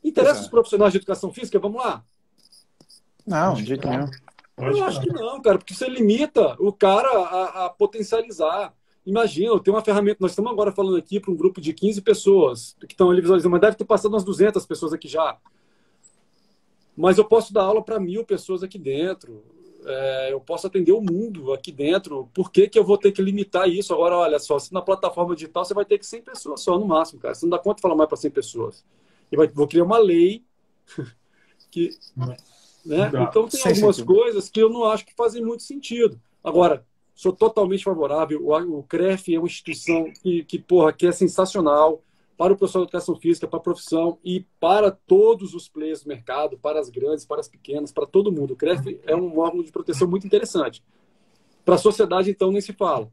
Interessa os profissionais de educação física? Vamos lá? Não, de jeito nenhum. Eu acho que não, cara, porque você limita o cara a potencializar. Imagina, eu tenho uma ferramenta, nós estamos agora falando aqui para um grupo de 15 pessoas que estão ali visualizando, mas deve ter passado umas 200 pessoas aqui já. Mas eu posso dar aula para 1.000 pessoas aqui dentro. Eu posso atender o mundo aqui dentro. Por que eu vou ter que limitar isso? Agora, olha só, se na plataforma digital você vai ter que 100 pessoas só no máximo, cara. Você não dá conta de falar mais para 100 pessoas. E vou criar uma lei que... Né? Então tem algumas coisas que eu não acho que fazem muito sentido. Agora, sou totalmente favorável. O CREF é uma instituição que é sensacional para o profissional de educação física, para a profissão e para todos os players do mercado, para as grandes, para as pequenas, para todo mundo. O CREF é um órgão de proteção muito interessante. Para a sociedade, então, nem se fala.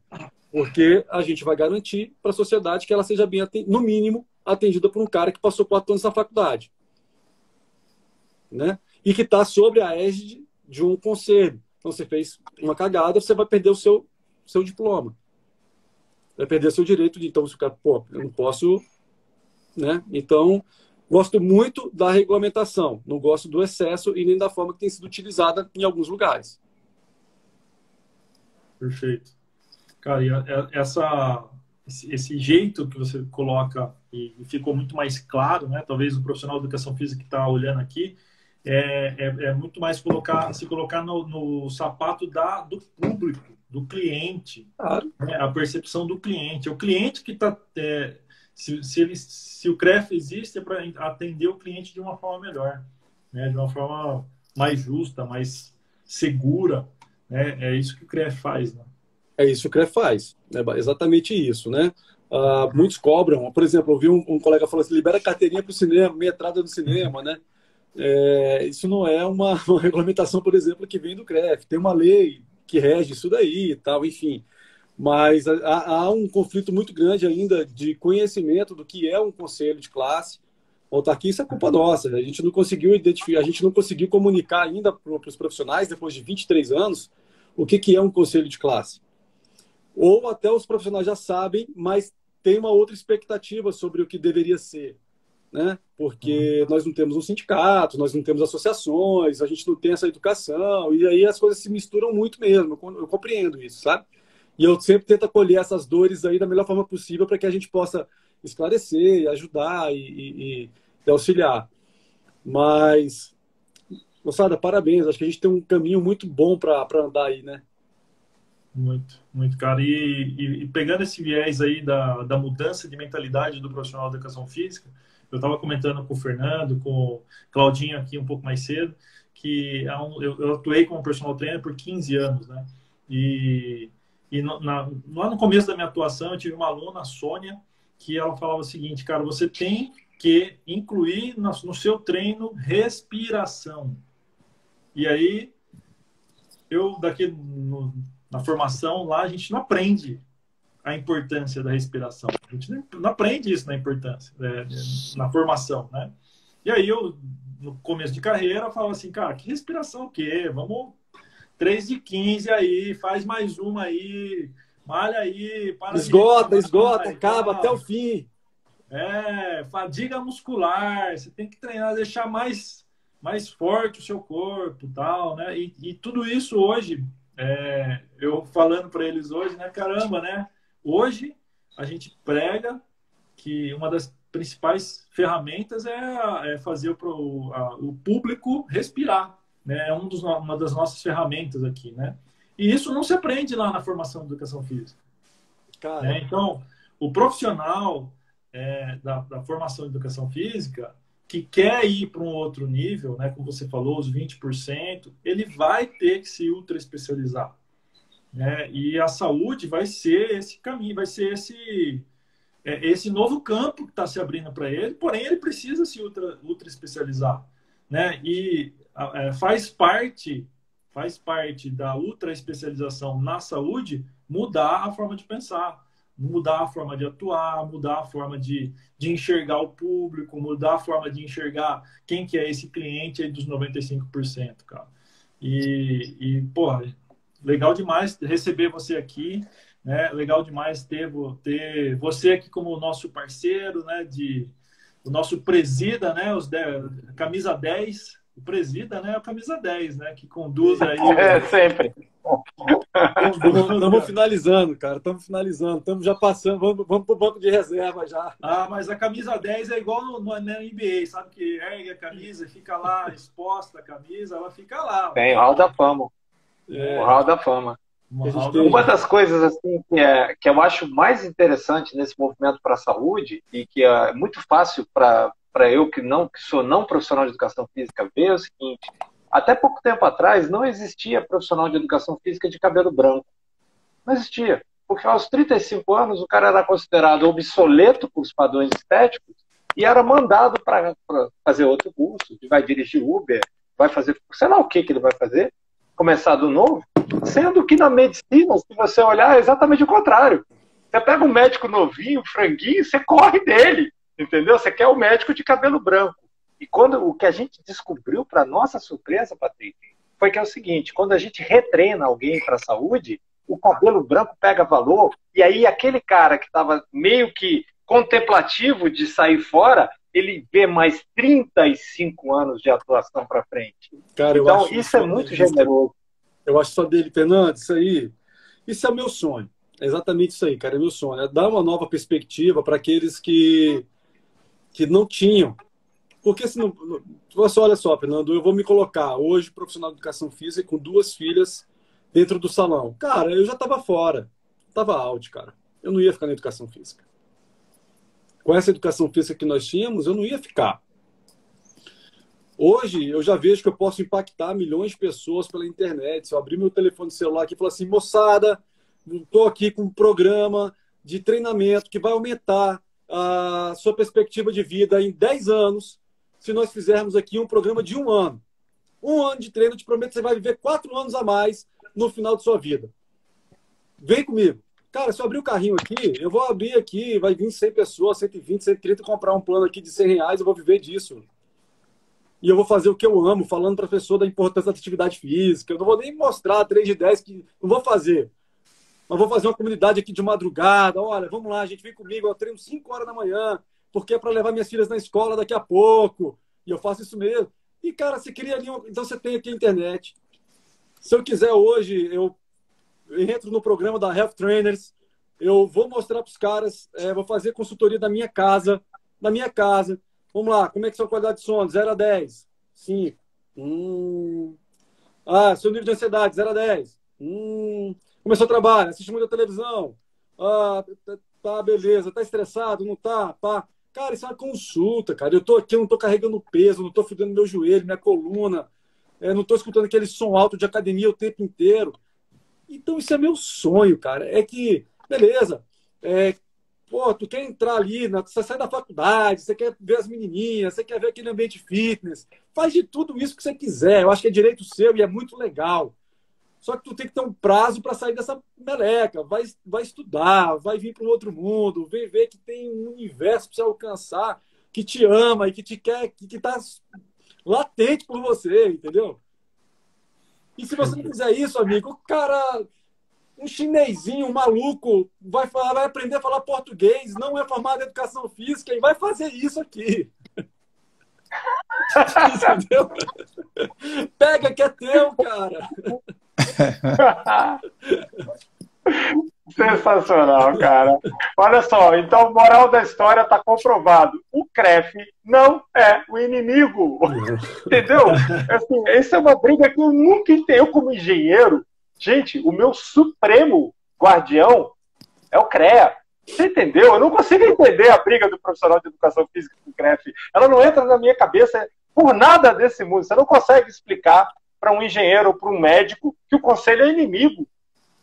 Porque a gente vai garantir para a sociedade que ela seja bem, no mínimo, atendida por um cara que passou 4 anos na faculdade. Né? E que está sobre a égide de um conselho. Então, você fez uma cagada, você vai perder o seu diploma. Vai perder seu direito de, então, se o cara, eu não posso... Né? Então, gosto muito da regulamentação, não gosto do excesso e nem da forma que tem sido utilizada em alguns lugares. Perfeito. Cara, e esse jeito que você coloca e ficou muito mais claro, né? Talvez o profissional de educação física que está olhando aqui é muito mais se colocar no sapato do público, do cliente, claro. Né? A percepção do cliente. É o cliente que está... Se o CREF existe, é para atender o cliente de uma forma melhor, né? De uma forma mais justa, mais segura. Né? É isso que o CREF faz. Né? É isso que o CREF faz. É exatamente isso. Né? Muitos cobram. Por exemplo, eu vi um colega falando assim, libera carteirinha para o cinema, meia entrada no cinema. Né? Isso não é uma regulamentação, por exemplo, que vem do CREF. Tem uma lei que rege isso daí e tal, enfim. Mas há um conflito muito grande ainda de conhecimento do que é um conselho de classe. Autarquia, isso é culpa nossa. A gente não conseguiu identificar, a gente não conseguiu comunicar ainda para os profissionais, depois de 23 anos, o que é um conselho de classe. Ou até os profissionais já sabem, mas tem uma outra expectativa sobre o que deveria ser, né? Porque nós não temos um sindicato, nós não temos associações, a gente não tem essa educação, e aí as coisas se misturam muito mesmo, eu compreendo isso, sabe? E eu sempre tento acolher essas dores aí da melhor forma possível para que a gente possa esclarecer, ajudar e auxiliar. Mas, moçada, parabéns, acho que a gente tem um caminho muito bom para andar aí, né? Muito, muito, cara. E pegando esse viés aí da mudança de mentalidade do profissional da educação física, eu estava comentando com o Fernando, com o Claudinho aqui um pouco mais cedo, que eu atuei como personal trainer por 15 anos, né? E lá no começo da minha atuação, eu tive uma aluna, a Sônia, que ela falava o seguinte, cara, você tem que incluir no seu treino respiração. E aí, na formação lá, a gente não aprende a importância da respiração. A gente não aprende isso na formação, né? E aí no começo de carreira, eu falava assim, cara, que respiração o quê? Vamos 3 de 15 aí, faz mais uma aí, malha aí, esgota, acaba até o fim. Fadiga muscular, você tem que treinar, deixar mais forte o seu corpo, tal, né? E tudo isso hoje, eu falando para eles hoje, né? Caramba, né? Hoje a gente prega que uma das principais ferramentas é fazer o público respirar, né? É uma das nossas ferramentas aqui, né? E isso não se aprende lá na formação de educação física. Né? Então, o profissional da formação de educação física que quer ir para um outro nível, né? Como você falou, os 20%, ele vai ter que se ultra especializar. Né? E a saúde vai ser esse caminho, vai ser esse novo campo que está se abrindo para ele, porém ele precisa se ultra especializar. Né? E faz parte da ultra especialização na saúde mudar a forma de pensar, mudar a forma de atuar, mudar a forma de enxergar o público, mudar a forma de enxergar quem que é esse cliente aí dos 95%, cara. Porra, legal demais receber você aqui, né? Legal demais ter você aqui como nosso parceiro, né? O nosso presida, né? Camisa 10, o presida, né? A camisa 10, né? Que conduz aí. Sempre. Estamos finalizando, cara. Estamos finalizando. Estamos já passando. Vamos para o banco de reserva já. Mas a camisa 10 é igual na NBA, sabe? Que ergue a camisa e fica lá exposta a camisa, ela fica lá. Tem o Hall da Fama. O Hall da Fama. Uma das coisas assim, que eu acho mais interessante nesse movimento para a saúde e que é muito fácil para eu que sou não profissional de educação física ver é o seguinte: até pouco tempo atrás não existia profissional de educação física de cabelo branco. Não existia. Porque aos 35 anos o cara era considerado obsoleto por os padrões estéticos e era mandado para fazer outro curso, vai dirigir Uber, vai fazer, sei lá o que ele vai fazer, começar do novo, sendo que na medicina, se você olhar, é exatamente o contrário. Você pega um médico novinho, franguinho, você corre dele, entendeu? Você quer o médico de cabelo branco. E o que a gente descobriu, para nossa surpresa, Patrick, foi que é o seguinte: quando a gente retreina alguém para a saúde, o cabelo branco pega valor, e aí aquele cara que estava meio que contemplativo de sair fora, ele vê mais 35 anos de atuação para frente. Cara, então, isso é muito generoso. Eu acho só dele, Fernando, isso é meu sonho. É exatamente isso aí, cara, é meu sonho. É dar uma nova perspectiva para aqueles que não tinham. Porque senão, olha só, Fernando, eu vou me colocar hoje, profissional de educação física, com 2 filhas dentro do salão. Cara, eu já estava fora. Estava out, cara. Eu não ia ficar na educação física. Com essa educação física que nós tínhamos, eu não ia ficar. Hoje, eu já vejo que eu posso impactar milhões de pessoas pela internet. Se eu abrir meu telefone celular aqui e falar assim: moçada, estou aqui com um programa de treinamento que vai aumentar a sua perspectiva de vida em 10 anos, se nós fizermos aqui um programa de 1 ano. 1 ano de treino, eu te prometo que você vai viver 4 anos a mais no final de sua vida. Vem comigo. Cara, se eu abrir o carrinho aqui, eu vou abrir aqui, vai vir 100 pessoas, 120, 130, comprar um plano aqui de R$100, eu vou viver disso. E eu vou fazer o que eu amo, falando para a pessoa da importância da atividade física. Eu não vou nem mostrar 3 de 10, que não vou fazer. mas vou fazer uma comunidade aqui de madrugada. Olha, vamos lá, gente, vem comigo, eu treino 5 horas da manhã, porque é para levar minhas filhas na escola daqui a pouco. E eu faço isso mesmo. E, cara, você cria ali... Então, você tem aqui a internet. Se eu quiser hoje, eu entro no programa da Health Trainers, eu vou mostrar para os caras, vou fazer consultoria da minha casa. Vamos lá, como é que é a sua qualidade de sono? 0 a 10. 5. Seu nível de ansiedade, 0 a 10. Começou o trabalho, assiste muita televisão. Tá, beleza. Tá estressado? Não tá? Pá. Cara, isso é uma consulta, cara. Eu tô aqui, eu não tô carregando peso, não tô fudendo meu joelho, minha coluna. Não tô escutando aquele som alto de academia o tempo inteiro. Então, isso é meu sonho, cara. É que, beleza, tu quer entrar ali, você sai da faculdade, você quer ver as menininhas, você quer ver aquele ambiente fitness, faz de tudo isso que você quiser. Eu acho que é direito seu e é muito legal. Só que tu tem que ter um prazo para sair dessa meleca. Vai estudar, vai vir para um outro mundo, vem ver que tem um universo para você alcançar, que te ama e que te quer, que está latente por você, entendeu? E se você não fizer isso, amigo, o cara, um chinesinho, um maluco, vai aprender a falar português, não é formado em educação física e vai fazer isso aqui. Entendeu? Pega que é teu, cara. Sensacional, cara. Olha só, então, moral da história está comprovado. O CREF não é o inimigo. Entendeu? Assim, essa é uma briga que eu nunca entendi. Eu, como engenheiro, gente, o meu supremo guardião é o CREA. Você entendeu? Eu não consigo entender a briga do profissional de educação física com o CREF. Ela não entra na minha cabeça por nada desse mundo. Você não consegue explicar para um engenheiro ou para um médico que o conselho é inimigo.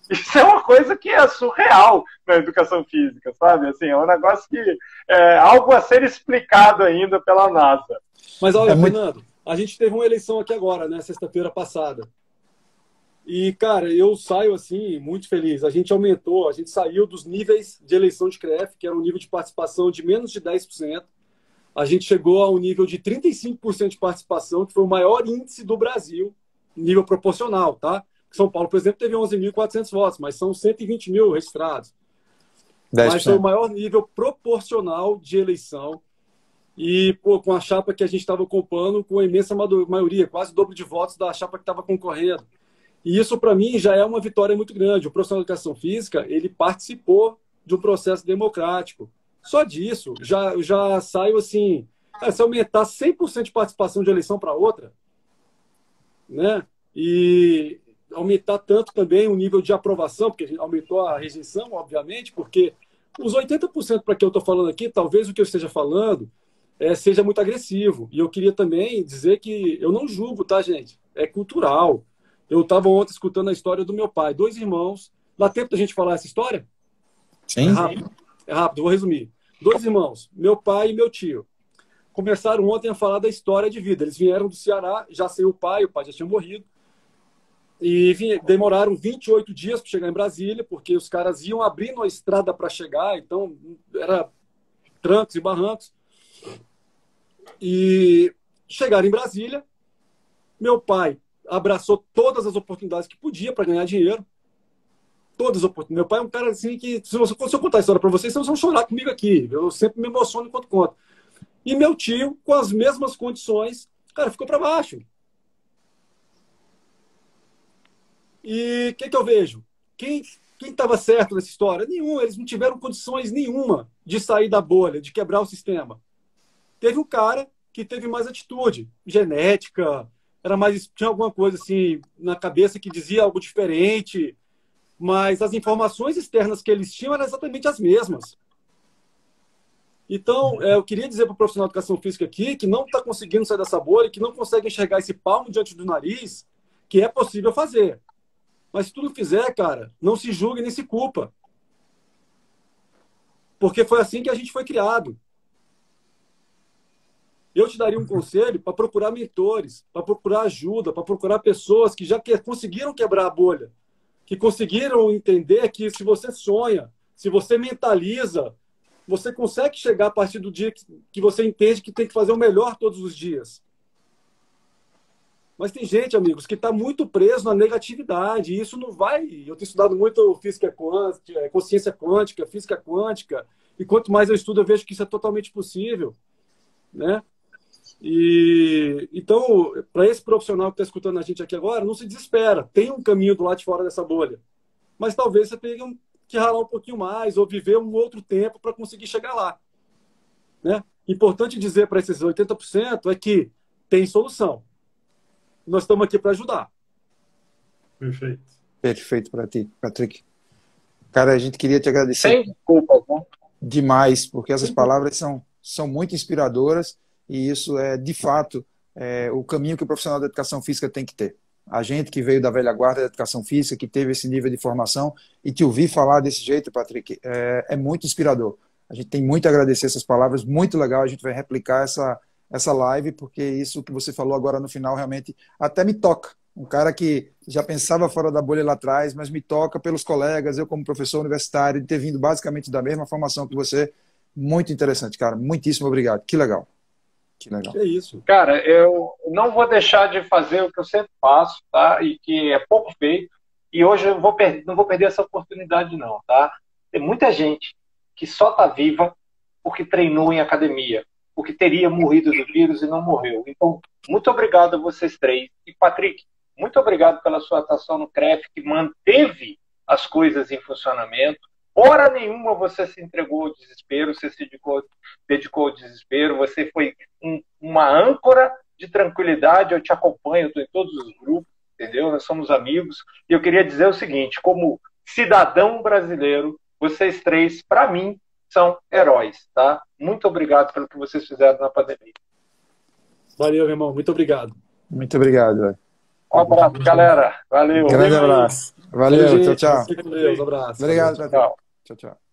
Isso é uma coisa que é surreal na educação física, sabe? Assim, é um negócio que é algo a ser explicado ainda pela NASA. Mas olha, Fernando, a gente teve uma eleição aqui agora, né? Sexta-feira passada. E, cara, eu saio, assim, muito feliz. A gente saiu dos níveis de eleição de CREF, que era um nível de participação de menos de 10%. A gente chegou a um nível de 35% de participação, que foi o maior índice do Brasil, nível proporcional, tá? São Paulo, por exemplo, teve 11.400 votos, mas são 120 mil registrados. 10%. Mas foi o maior nível proporcional de eleição. E, com a chapa que a gente estava ocupando, com a imensa maioria, quase o dobro de votos da chapa que estava concorrendo. E isso, para mim, já é uma vitória muito grande. O profissional de educação física, ele participou de um processo democrático. Só disso, já saio assim, se aumentar 100% de participação de eleição para outra, né? E aumentar tanto também o nível de aprovação, porque aumentou a rejeição, obviamente, porque os 80% para que eu estou falando aqui, talvez o que eu esteja falando seja muito agressivo. E eu queria também dizer que eu não julgo, tá, gente? É cultural. Eu estava ontem escutando a história do meu pai. 2 irmãos. Dá tempo da gente falar essa história? Sim. É rápido, vou resumir. 2 irmãos, meu pai e meu tio. Começaram ontem a falar da história de vida. Eles vieram do Ceará, já saiu o pai já tinha morrido. E demoraram 28 dias para chegar em Brasília, porque os caras iam abrindo a estrada para chegar, então era trancos e barrancos. E chegaram em Brasília, meu pai abraçou todas as oportunidades que podia para ganhar dinheiro. Todas as oportunidades. Meu pai é um cara assim que, se eu contar a história para vocês vão chorar comigo aqui. Eu sempre me emociono enquanto conto. E meu tio, com as mesmas condições, cara, ficou para baixo. E o que eu vejo? Quem estava certo nessa história? Nenhum. Eles não tiveram condições nenhuma de sair da bolha, de quebrar o sistema. Teve um cara que teve mais atitude, genética, tinha alguma coisa assim na cabeça que dizia algo diferente, mas as informações externas que eles tinham eram exatamente as mesmas. Então, eu queria dizer para o profissional de educação física aqui que não está conseguindo sair dessa bolha, que não consegue enxergar esse palmo diante do nariz, que é possível fazer. Mas se tu não fizer, cara, não se julgue nem se culpa. Porque foi assim que a gente foi criado. Eu te daria um conselho para procurar mentores, para procurar ajuda, para procurar pessoas que já conseguiram quebrar a bolha, que conseguiram entender que se você sonha, se você mentaliza, você consegue chegar a partir do dia que você entende que tem que fazer o melhor todos os dias. Mas tem gente, amigos, que está muito preso na negatividade, e isso não vai... Eu tenho estudado muito física quântica, consciência quântica, física quântica, e quanto mais eu estudo, eu vejo que isso é totalmente possível, né? E então, para esse profissional que está escutando a gente aqui agora, não se desespera. Tem um caminho do lado de fora dessa bolha. Mas talvez você tenha que ralar um pouquinho mais ou viver um outro tempo para conseguir chegar lá, né? Importante dizer para esses 80% é que tem solução. Nós estamos aqui para ajudar. Perfeito. Perfeito para ti, Patrick. Cara, a gente queria te agradecer Sem desculpa, né? demais, porque essas palavras são muito inspiradoras e isso é, de fato, o caminho que o profissional da educação física tem que ter. A gente que veio da velha guarda da educação física, que teve esse nível de formação, e te ouvir falar desse jeito, Patrick, é muito inspirador. A gente tem muito a agradecer essas palavras, muito legal, a gente vai replicar essa live, porque isso que você falou agora no final realmente até me toca. Um cara que já pensava fora da bolha lá atrás, mas me toca pelos colegas, eu como professor universitário, de ter vindo basicamente da mesma formação que você. Muito interessante, cara. Muitíssimo obrigado. Que legal. Que legal. É isso. Cara, eu não vou deixar de fazer o que eu sempre faço, tá? E que é pouco feito. E hoje eu não vou perder essa oportunidade, não, tá? Tem muita gente que só tá viva porque treinou em academia, porque teria morrido do vírus e não morreu. Então, muito obrigado a vocês três. E, Patrick, muito obrigado pela sua atuação no CREF, que manteve as coisas em funcionamento. Hora nenhuma você se entregou ao desespero, você se dedicou ao desespero, você foi uma âncora de tranquilidade, eu te acompanho, estou em todos os grupos, entendeu? Nós somos amigos. E eu queria dizer o seguinte, como cidadão brasileiro, vocês três, para mim, são heróis, tá? Muito obrigado pelo que vocês fizeram na pandemia. Valeu, meu irmão. Muito obrigado. Muito obrigado, velho. Um abraço, galera. Valeu. Grande abraço. Valeu, tchau, tchau. Fique com Deus, abraço. Obrigado, Patrick. Tchau. Tchau, tchau.